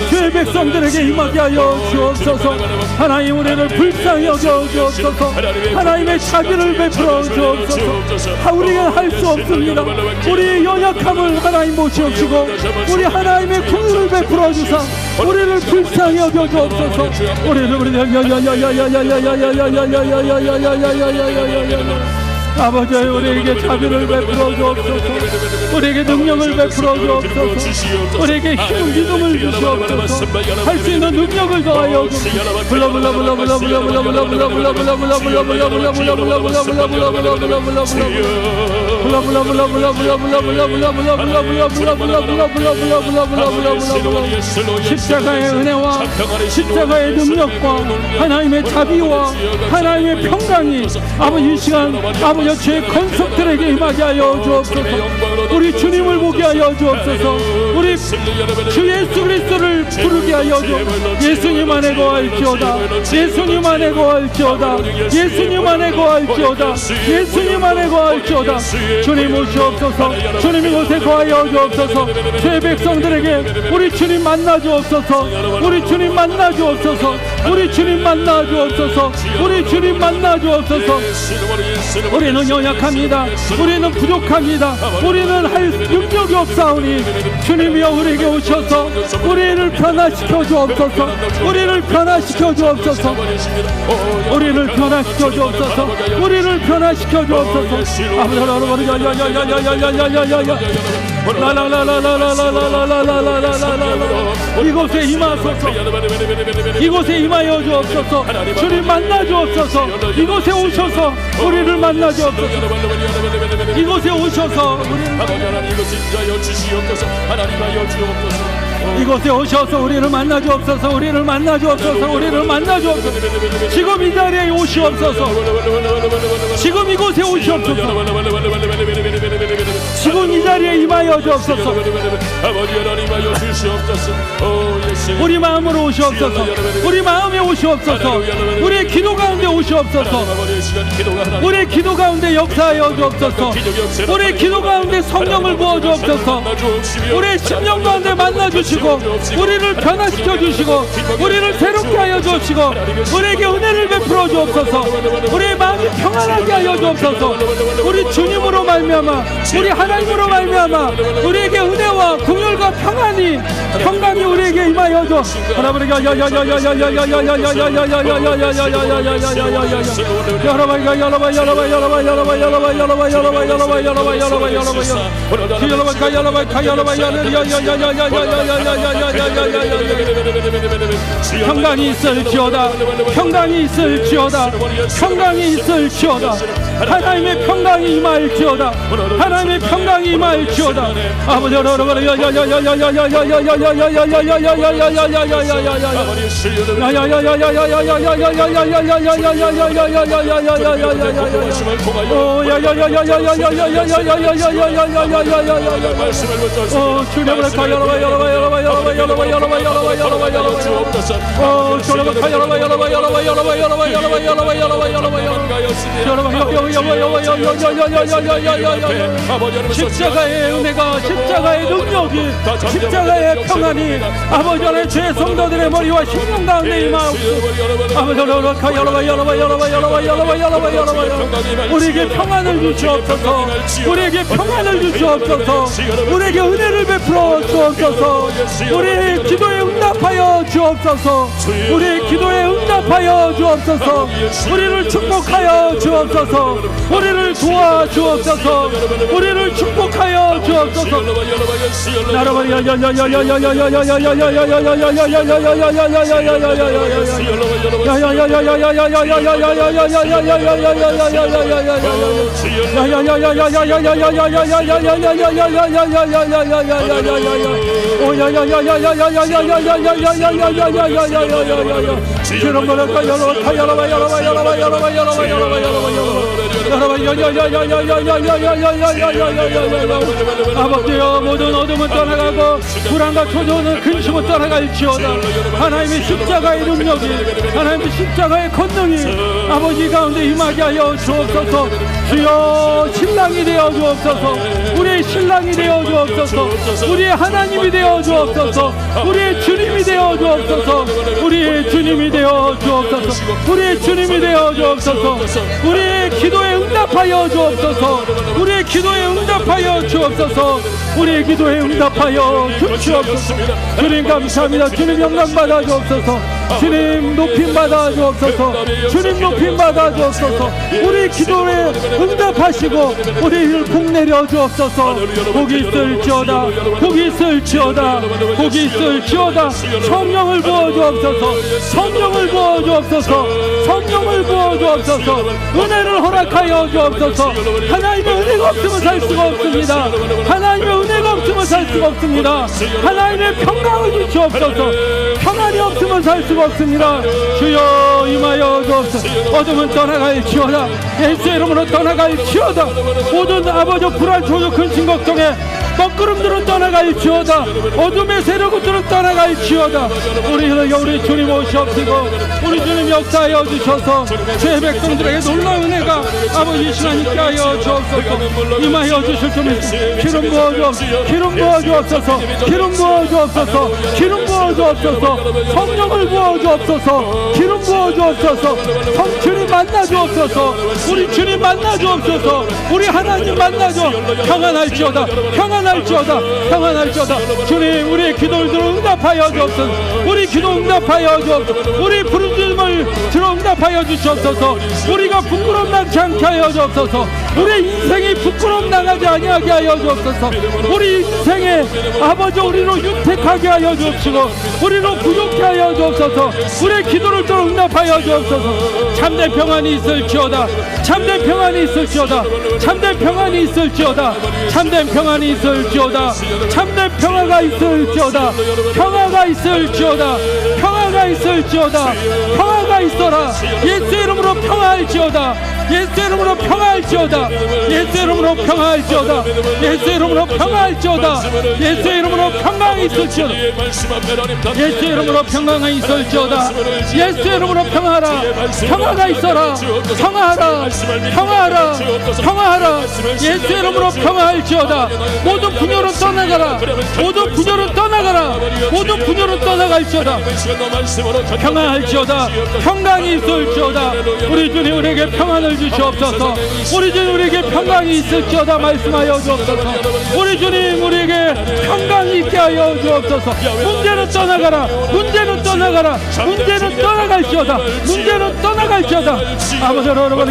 주의 백성들에게 임하게 하여 주옵소서. 하나님 우리를 불쌍히 여겨 주옵소서. 하나님의 자비를 베풀어 주옵소서. 우리가 할 수 없습니다. 우리의 연약함을 하나님 보시옵시고 우리 하나님의 긍휼을 베풀어 주사 우리를 불쌍히 여겨 주옵소서. 아버지 우리에게 자비를 베풀어 주옵소서. 우리에게 능력을 베풀어 주옵소서. 우리에게 힘 믿음을 주시옵소서. 할 수 있는 능력을 더하여 십자가의 은혜와 십자가의 능력과 하나님의 자비와 하나님의 평강이 아버지 이 시간 아버지 주의 건속들에게 임하게 하여 주옵소서. 우리 주님을 보게 하여 주옵소서. 우리 주 예수 그리스도를 부르게 하여 주옵소서. 예수님 안에 거할지어다. 예수님 안에 거할지어다. 예수님 안에 거할지어다. 예수님 안에 거할지어다. 주님 오시옵소서. 주님 이곳에 거하여 주옵소서. 주의 백성들에게 우리 주님 만나 주옵소서. 우리 주님 만나 주옵소서. 우리 주님 만나 주옵소서. 우리 주님 만나 주옵소서. 우리는 연약합니다. 우리는 부족합니다. 우리는 할 능력이 없사오니 주님이여 우리에게 오셔서 우리를 변화시켜 주옵소서. 우리를 변화시켜 주옵소서. 우리를 변화시켜 주옵소서. 우리를 변화시켜 주옵소서. 이곳에 임하소서. 이곳에 임하여 주옵소서. 주님 만나 주옵소서. 이곳에 오셔서 우리를 만나 주옵소서. 이곳에 오셔서 이곳에 오셔서 우리를 만나 주옵소서. 우리를 만나 주옵소서. 우리를 만나 주옵소서. 지금 이 자리에 오시옵소서. 지금 이곳에 오시옵소서. 지금 이 자리에 임하여 주옵소서. 우리 마음으로 오시옵소서. 우리 마음에 오시옵소서. 우리의 기도 가운데 오시옵소서. 우리의 기도 가운데 역사하여 주옵소서. 우리의 기도 가운데 성령을 부어 주옵소서. 우리의 심령 가운데 만나 주시고 우리를 변화시켜 주시고 우리를 새롭게 하여 주시고 우리에게 은혜를 베풀어 주옵소서. 우리의 마음이 평안하게 하여 주옵소서. 우리 주님으로 말미암아 우리 하나님으로 말미암아 우리에게 은혜와 긍휼과 평강이 우리에게 임하여 줘. 평강이 있을지어다. 평강이 있을지어다. 평강이 있을지어다. 하나님의 평강이 임할지어다. 하나님의 평강이 임할지어다. 아버지 십자가의 은혜가 십자가의 능력이 십자가의 평안이 아버지 안에 죄 성도들의 머리와 심령 가운데 임하옵소서. 아버지 우리에게 평안을 주시옵소서. 우리에게 평안을 주시옵소서. 우리에게 은혜를 베풀어 주옵소서. 우리의 기도에 응답하여 주옵소서. 우리의 기도에 응답하여 주옵소서. 우리를 축복하여 주옵소서. 주옵소서. 우리를 도와 주옵소서. 우리를 축복하여 주옵소서. 아버지여, 모든 어둠은 떠나가고 불안과 초조는 근심은 떠나갈지어다. 하나님의 십자가의 능력이, 하나님의 십자가의 권능이 아버지 가운데 임하게 하여 주옵소서. 주여, 신랑이 되어 주옵소서. 우리의 신랑이 되어 주옵소서. 우리의 하나님이 되어 주옵소서. 우리의 주님이 되어 주옵소서. 우리의 주님이 되어 주옵소서. 우리의 주님이 되어 주옵소서. 우리의 기도에 응답하여 주옵소서. 우리의 기도에 응답하여 주옵소서. 우리의 기도에 응답하여 주옵소서. 주님 감사합니다. 주님 영광 받아 주옵소서. 주님 높임 받아 주옵소서. 주님 높임 받아 주옵소서. 우리 기도에 응답하시고 우리를 복내려 주옵소서. 복이 있을지어다. 복이 있을지어다. 복이 있을지어다. 성령을 부어 주옵소서. 성령을 부어 주옵소서. 성령을 부어 주옵소서. 은혜를 허락하여 주옵소서. 하나님의 은혜가 없으면 살 수가 없습니다. 하나님의 은혜가 없으면 살 수가 없습니다. 하나님의 평강을 주시옵소서. 평안이 없으면 살 수가 없습니다. 주여, 임하여 주옵소서. 어둠은 떠나갈지어다. 예수의 이름으로 떠나갈지어다. 모든 아버지 불안, 조조, 근심, 걱정에 먹구름들은 떠나갈지어다. 어둠의 세력들은 떠나갈지어다. 우리 주님 오시옵시고 우리 주님 역사하여 주셔서 죄 백성들에게 놀라운 은혜가 아버지 하나님께 하여 주옵소서. 임하여 주실 줄 믿습니다. 기름 부어 주옵소서. 기름 부어 주옵소서. 기름 부어 주옵소서. 기름 부어 주옵소서. 성령을 부어 주옵소서. 기름 부어 주옵소서. 주님 만나 주옵소서. 우리 주님 만나 주옵소서. 우리 하나님 만나 주. 평안할지어다. 평안할지어다. 평안할지어다. 주님, 우리의 기도를 들어 응답하여 주옵소서. 우리 기도 응답하여 주옵소서. 우리 부르짖음을 들어 응답하여 주시옵소서. 우리가 부끄러움 나지 않게 하여 주옵소서. 우리 인생이 부끄러움 나가지 아니하게 하여 주옵소서. 우리 인생에 아버지 우리로 윤택하게 하여 주옵시고 우리로 부족케 하여 주옵소서. 우리의 기도를 들어 응답하여 주옵소서. 참된 평안이 있을지어다. 참된 평안이 있을지어다. 참된 평안이 있을지어다. 참된 평안이 있을지어다. 참된 평화가 있을지어다. 평화가 있을지어다. 평화가 있을지어다. 평화가 있어라. 예수의 이름으로 평화할지어다. 예수의 이름으로 평화할지어다. 예수의 이름으로 평화할지어다. 예수의 이름으로 평화할지어다. 예수의 이름으로 평강이 있을지어다. 예수의 이름으로 평강이 있을지어다. 예수의 이름으로 평화하라. 평화가 있어라. 평화하라. 평화하라. 평화하라. 예수의 이름으로 평화할지어다. 모든 분열은 떠나가라. 모든 분열은 떠나가라. 모든 분열은 떠나갈지어다. 평화할지어다. 평강이 있을지어다. 우리 주님 우리에게 평안을 주시옵소서. 우리 주님 우리에게 평강이 있을지어다 말씀하여 주옵소서. 우리 주님 우리에게 평강이 있게 하여 주옵소서. 문제는 떠나가라. 문제는 떠나가라. 문제는 떠나갈지어다. 문제는 떠나갈지어다. 아버지 여러분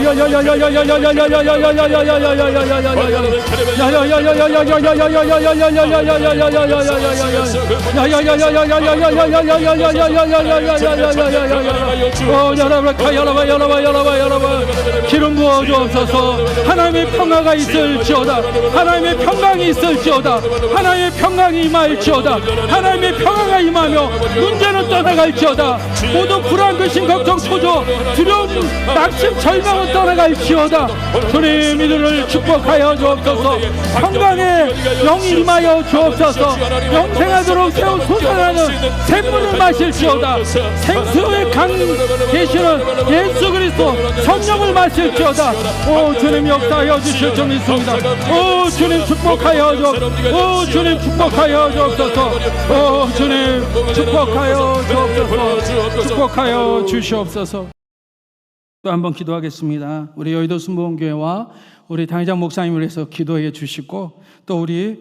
기름 부어 주옵소서. 하나님의 평화가 있을지어다. 하나님의 평강이 있을지어다. 하나님의 평강이 임할지어다. 하나님의 평화가 임하며 문제는 떠나갈지어다. 모두 불안, 근심, 걱정, 초조, 두려움, 낙심, 절망은 떠나갈지어다. 주님 이들을 축복하여 주옵소서. 평강의 영이 임하여 주옵소서. 영생하도록 새우 솟아나는 샘물을 마실지어다. 생수의 강 되시는 예수 그리스도 성령을 마실지어다. 오 주님 역사하여 주실 줄 믿습니다. 오 주님 축복하여 주옵소서. 오 주님 축복하여 주옵소서. 오 주님 축복하여 주옵소서. 축복하여 주시옵소서. 또 한번 기도하겠습니다. 우리 여의도 순복음교회와 우리 당회장 목사님을 위해서 기도해 주시고 또 우리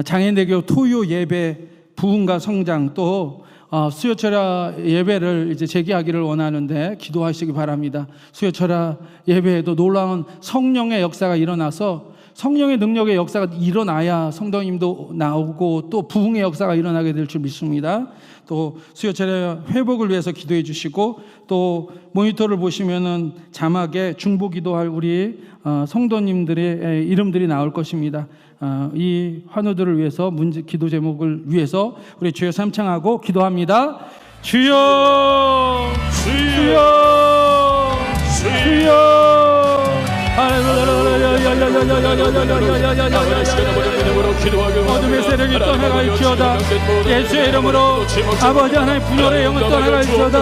장애인대교 토요 예배 부흥과 성장 또 수요철야 예배를 이제 재개하기를 원하는데 기도하시기 바랍니다. 수요철야 예배에도 놀라운 성령의 역사가 일어나서 성령의 능력의 역사가 일어나야 성도님도 나오고 또 부흥의 역사가 일어나게 될 줄 믿습니다. 또 수요철야 회복을 위해서 기도해 주시고 또 모니터를 보시면은 자막에 중보기도할 우리 성도님들의 이름들이 나올 것입니다. 이 환우들을 위해서 기도 제목을 위해서 우리 주여 삼창하고 기도합니다. 주여 주여 주여 어둠의 세력이 떠나갈지어다. 예수의 이름으로 아버지 하나님 분열의 영은 떠나갈지어다.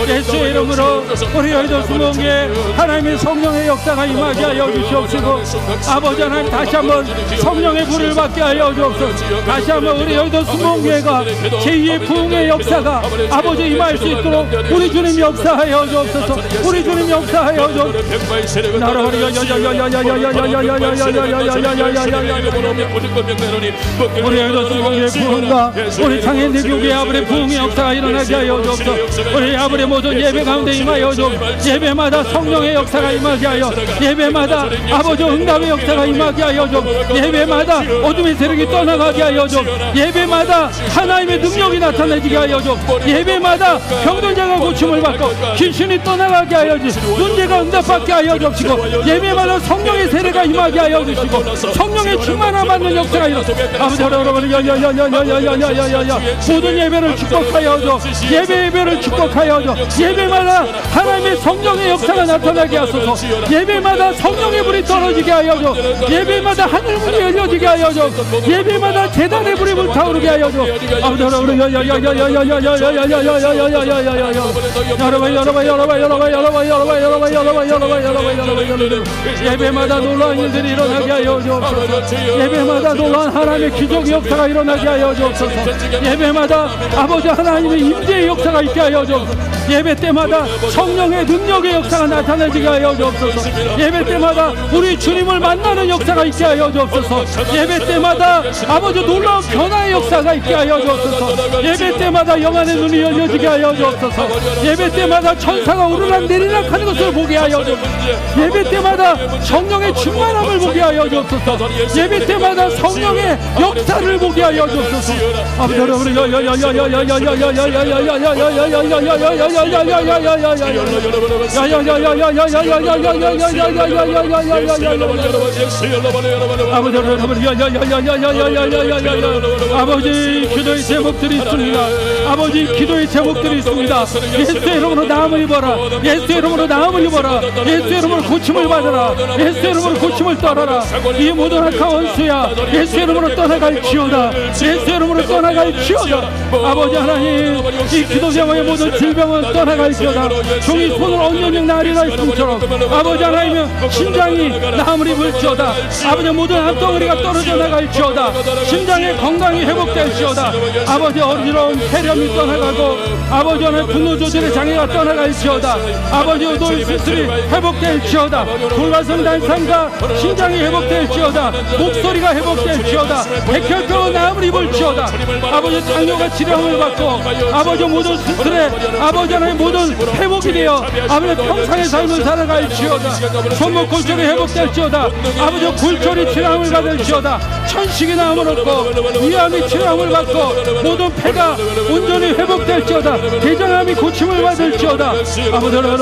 예수의 이름으로 우리 여의도 수목에 하나님의 성령의 역사가 임하게 하여 주시옵시고 아버지 하나님 다시 한번 성령의 불을 받게 하여 주옵소서. 다시 한번 우리 여의도 수목회가 제2의 부흥의 역사가 아버지 임할 수 있도록 우리 주님 역사하여 주옵소서. 우리 주님 역사하여 주옵소서. 우리 여의도 수목회의 부흥과 우리 창현대 교회 아버지의 부흥의 역사가 일어나게 하여 주옵소서. 우리 아버지의 모든 예배 가운데 임하여 주옵소서. 예배마다 성령의 역사가 임하게 하여 예배마다 아버지 응답의 역사가 임하게 하여 주옵소서. 예배마다 어둠의 세력이 떠나가게 하여 주옵소서. 예배마다 하나님의 능력이 나타나게 하여 주옵소서. 예배마다 병든 자가 고침을 받고 귀신이 떠나가게 하여 주시고 문제가 응답받게 하여 주옵시고 예배마다 성령의 세례가 임하게 하여 주시고 성령의 충만함 받는 역사가 일어나서 아버지 여러분 모든 예배를 축복하여 줘. 예배를 축복하여 줘. 예배마다 하나님의 성령의 역사가 나타나게 하소서. 예배마다 성령의 불이 떨어지게 하여 줘. 예배마다 하늘문이 열려지게 하여 줘. 예배마다 제단의 불이 불타오르게 하여 줘. 아버지 여러분 예배마다 놀라운 일들이 일어나게 하여 주옵소서. 예배마다 놀라운 하나님의 기적의 역사가 일어나게 하여 주옵소서. 예배마다 아버지 하나님의 임재의 역사가 있게 하여 주옵소서. 예배 때마다 성령의 능력의 역사가 나타나게 하여 주옵소서. 예배 때마다 우리 주님을 만나는 역사가 있게 하여 주옵소서. 예배 때마다 아버지 놀라운 변화의 역사가 있게 하여 주옵소서. 예배 때마다 영안의 눈이 열려지게 하여 주옵소서. 예배 때마다 천사가 오르락 내리락 하는 것을 보게 하여 주옵소서. 예배 때마다 성령의 충만함을 보게 하여 주옵소서. 예배 때마다 성령의 역사를 보게 하여 주옵소서. 아버지 여러분 아버지 기도의 제목들이 있습니다. 아버지 기도의 제목들이 있습니다. 예수의 이름으로 나음을 입어라. 예수의 이름으로 나음을 입어라. 예수의 이름으로 고침을 받아라. 예수의 이름으로 고침을 떨어라. 이 모든 악한 원수야 예수의 이름으로 떠나갈지어다. 예수의 이름으로 떠나갈지어다. 아버지 하나님 이 기도 제목의 모든 질병은 떠나갈지어다. 종이 손을 얹는 나리라 했음처럼 아버지 하나님의 심장이 나음을 입을지어다. 아버지 모든 암덩어리가 떨어져 나갈지어다. 심장의 건강이 회복될지어다. 아버지 어지러운 폐렴이 떠나가고 아버지 하나님 분노 조절의 장애가 떠나갈지어다. 아버지 노인 수술이 회복될지어다. 골가슴 단상과 심장이 회복될지어다. 목소리가 회복될지어다. 백혈병은 나음을 입을지어다. 아버지 당뇨가 치료함을 받고 아버지 모든 수술에 아버지 하나님 모든 회복이 되어 아버지 평상의 삶을 살아갈지어다. 손목 골절이 회복될지어다. 아버지 골절이 치료함을 받을지어다. 천식이 나음을 얻고 위암이 치료함을 받고 모든 폐가 온전히 회복될지어다. 대장암이 고침을 받을지어다. 아버지 여러분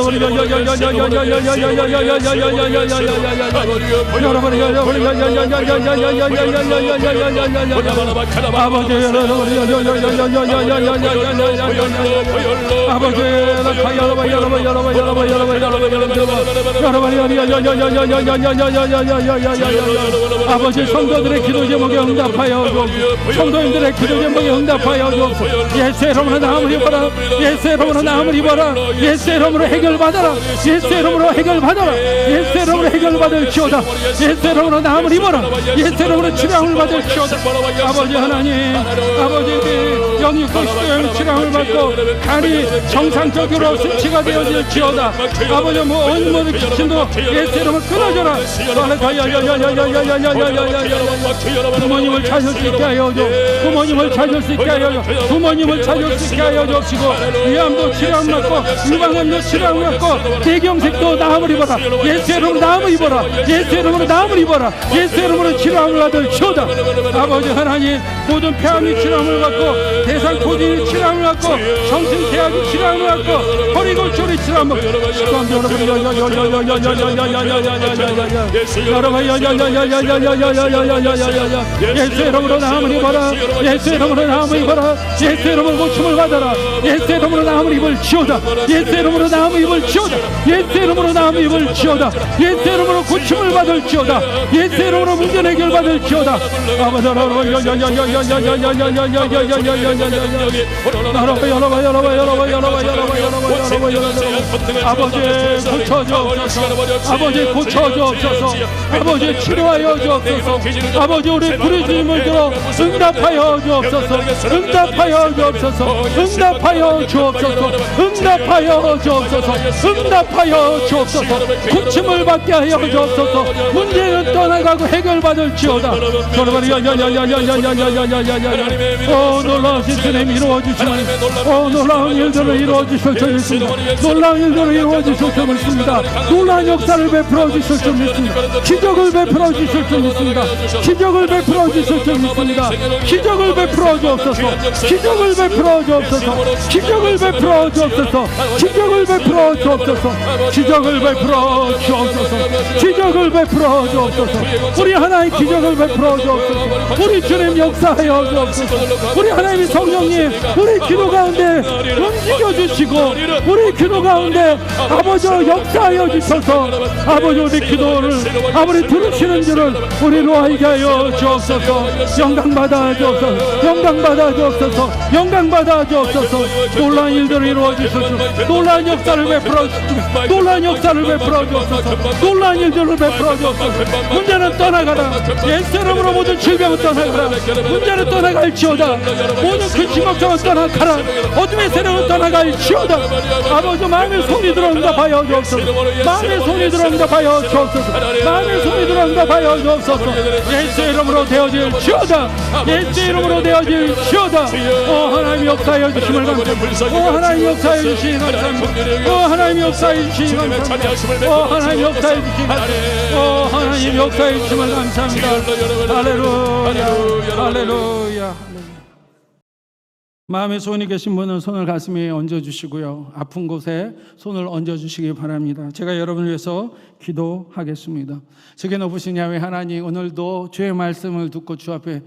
아버지 성도들의 기도 제목에 응답하여 주옵소서. 성도님들의 기도 제목에 응답하여 주옵소서. 예수의 이름으로 나음을 입어라. 예수의 이름으로 나음을 입어라. 예수의 이름으로 해결받아라. 예수의 이름으로 해결받아라. 예수의 이름으로 해결받을지어다. 예수의 이름으로 나음을 입어라. 예수의 이름으로 치료함을 받을지어다. 아버지 하나님 아버지 영육도 수행 치료함을 받고 간이 정상적으로 수치가 되어질지어다. 아버지 모든 기침도 예수의 이름으로 끊어져라. 부모님을 찾을 수 있게 하여 줘. 부모님을 찾을 수 있게 하여 줘. 부모님을 찾을 수 있게 하여 주옵시고, 위암도 치료함 받고 유방암도 치료함 받고 대경색도 나음을 입어라. 예수 이름으로 나음을 입어라. 예수 이름으로 나음을 입어라. 예수 이름으로 치료함을 받을 주오다. 아버지 하나님, 모든 폐암이 치료함을 받고 대상 고진이 치료함을 받고 정신제약이 치료함을 받고 허리골절이 치료함을 받고 예수 이름으로 나음을 입어라. 예수 이름으로 나음을 입어라. 예수 이름으로 고침을 받아라. 예수 이름으로 나음을 입을 지어다. 예수 이름으로 나음을 입을 지어다. 예수 이름으로 나음을 입을 지어다. 예수 이름으로 고침을 받을 지어다. 예수 이름으로 문제 해결 받을 지어다. 아버지 고쳐주옵소서. 아버지 고쳐주옵소서. 아버지 치료하여 주옵소서. 아버지 우리 부르짖음을 들어 응답하여 주옵소서. 응답하여 주옵소서. 응답하여 주옵소서. 응답하여 주옵소서. 응답하여 주옵소서. 고침을 받게 하여 주옵소서. 문제는 떠나가고 해결받을 지어다. 놀라우신 주님 이루어주시는 놀라운 일들을 이루어주실 줄 믿습니다. 놀라운 일들을 이루어주실 줄 믿습니다. 놀라운 역사를 베풀어 주실 줄 믿습니다. 기적을 베풀어 주실 줄 믿습니다. 기적을 베풀어 주실 줄 믿습니다. 기적을 베풀어 주옵소서. 기적을 베풀어 주옵소서. 기적을 베풀어 주옵소서. 기적을 베풀어 주옵소서. 기적을 베풀어 주옵소서. 기적을 베풀어 주옵소서. 우리 하나님 기적을 베풀어 주옵소서. 우리 주님 역사하여 주옵소서. 우리 하나님 성령님 우리 기도 가운데 움직여 주시고 우리 기도 가운데 아버지 역사하여 주셔서 아버지 우리 기도를 아버지 들으시는 줄을 우리로 알게 하여 주옵소서. 영광 받아 주옵소서. 영광 받아 주옵소서. 영광 받아 주옵소서. 놀라운 일들을 이루어 주소서. 놀라운 역사를 베풀어 주옵소서. 놀라운 역사를 베풀어 주옵소서. 놀라운 일들을 베풀어 주옵소서. 문제는 떠나가라. 예수 이름으로 모든 질병은 떠나가라. 문제는 떠나갈지어다. 모든 그 지목장은 떠나가라. 어둠의 세력은 떠나갈지어다. 아버지 마음의 손이 들어 응답하여 주옵소서. 마음의 손이 들어 응답하여 주옵소서. 마음의 손이 들어 응답하여 주옵소서. 예수 이름으로 되어질지어다. 예수 이름으로 되어질지어다. 하나님 역사하여 주심을 감사합니다. 하나님 역사하여 주시기 감사합니다. 하나님 역사하여 주시기 감사합니다. 하나님 역사하여 주시기 감사합니다. 하나님 역사해 주심을 감사합니다. 할렐루야. 할렐루야. 마음에 소원이 계신 분은 손을 가슴에 얹어주시고요. 아픈 곳에 손을 얹어주시기 바랍니다. 제가 여러분을 위해서 기도하겠습니다. 제게 높으신 야훼 하나님, 오늘도 주의 말씀을 듣고 주 앞에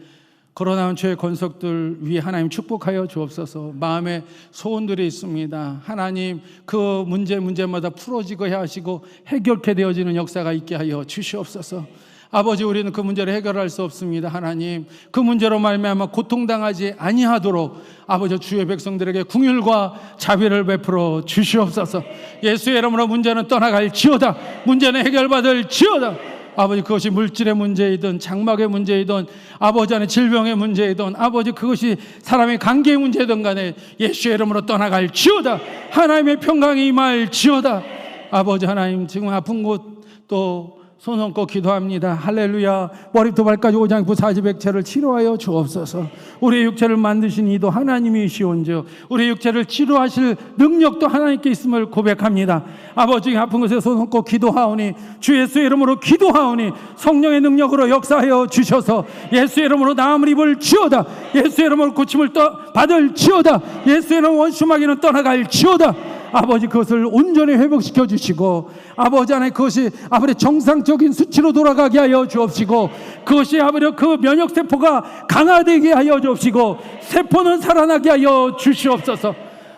걸어나온 주의 권속들 위에 하나님 축복하여 주옵소서. 마음에 소원들이 있습니다. 하나님 그 문제마다 풀어지게 하시고 해결케 되어지는 역사가 있게 하여 주시옵소서. 아버지 우리는 그 문제를 해결할 수 없습니다. 하나님 그 문제로 말미암아 고통당하지 아니하도록 아버지 주의 백성들에게 긍휼과 자비를 베풀어 주시옵소서. 예수의 이름으로 문제는 떠나갈지어다. 문제는 해결받을지어다. 아버지 그것이 물질의 문제이든 장막의 문제이든 아버지 안에 질병의 문제이든 아버지 그것이 사람의 관계의 문제이든 간에 예수의 이름으로 떠나갈지어다. 하나님의 평강이 임할지어다. 아버지 하나님 지금 아픈 곳 또 손 얹고 기도합니다. 할렐루야. 머리부터 발까지 오장부 사지백체를 치료하여 주옵소서. 우리의 육체를 만드신 이도 하나님이시온즉 우리 육체를 치료하실 능력도 하나님께 있음을 고백합니다. 아버지 아픈 곳에 손 얹고 기도하오니 주 예수의 이름으로 기도하오니 성령의 능력으로 역사하여 주셔서 예수의 이름으로 나음을 입을 지어다. 예수의 이름으로 고침을 받을 지어다. 예수의 이름 원수마귀는 떠나갈 지어다. 아버지 그것을 온전히 회복시켜 주시고 아버지 안에 그것이 아버지 정상적인 수치로 돌아가게 하여 주옵시고 그것이 아버지 그 면역세포가 강화되게 하여 주옵시고 세포는 살아나게 하여 주시옵소서.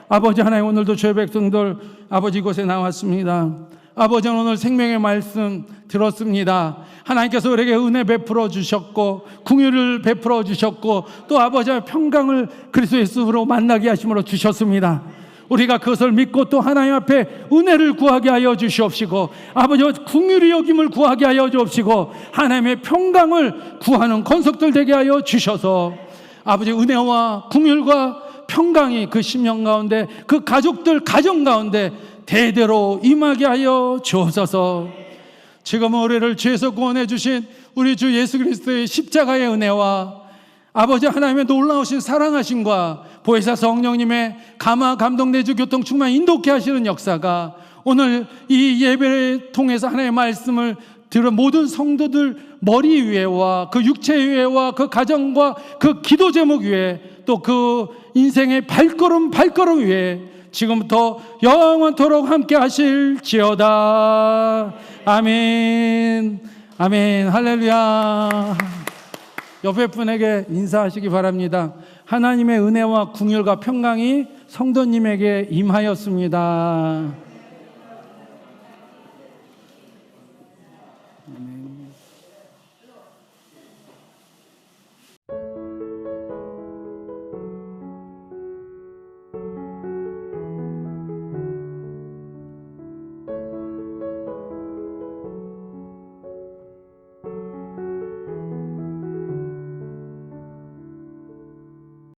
아버지 하나님 오늘도 주의 백성들 아버지 이곳에 나왔습니다. 아버지 오늘 생명의 말씀 들었습니다. 하나님께서 우리에게 은혜 베풀어 주셨고 긍휼을 베풀어 주셨고 또 아버지의 평강을 그리스도 예수로 만나게 하심으로 주셨습니다. 우리가 그것을 믿고 또 하나님 앞에 은혜를 구하게 하여 주시옵시고 아버지와 긍휼히 여김을 구하게 하여 주옵시고 하나님의 평강을 구하는 권속들 되게 하여 주셔서 아버지 은혜와 긍휼과 평강이 그 심령 가운데 그 가족들 가정 가운데 대대로 임하게 하여 주옵소서. 지금 우리를 죄에서 구원해 주신 우리 주 예수 그리스도의 십자가의 은혜와 아버지 하나님의 놀라우신 사랑하심과 보혜사 성령님의 감화 감동 내주 교통 충만 인도케 하시는 역사가 오늘 이 예배를 통해서 하나님의 말씀을 들은 모든 성도들 머리 위에와 그 육체 위에와 그 가정과 그 기도 제목 위에 또 그 인생의 발걸음 위에 지금부터 영원토록 함께 하실지어다. 아멘. 아멘. 할렐루야. 옆에 분에게 인사하시기 바랍니다. 하나님의 은혜와 궁율과 평강이 성도님에게 임하였습니다.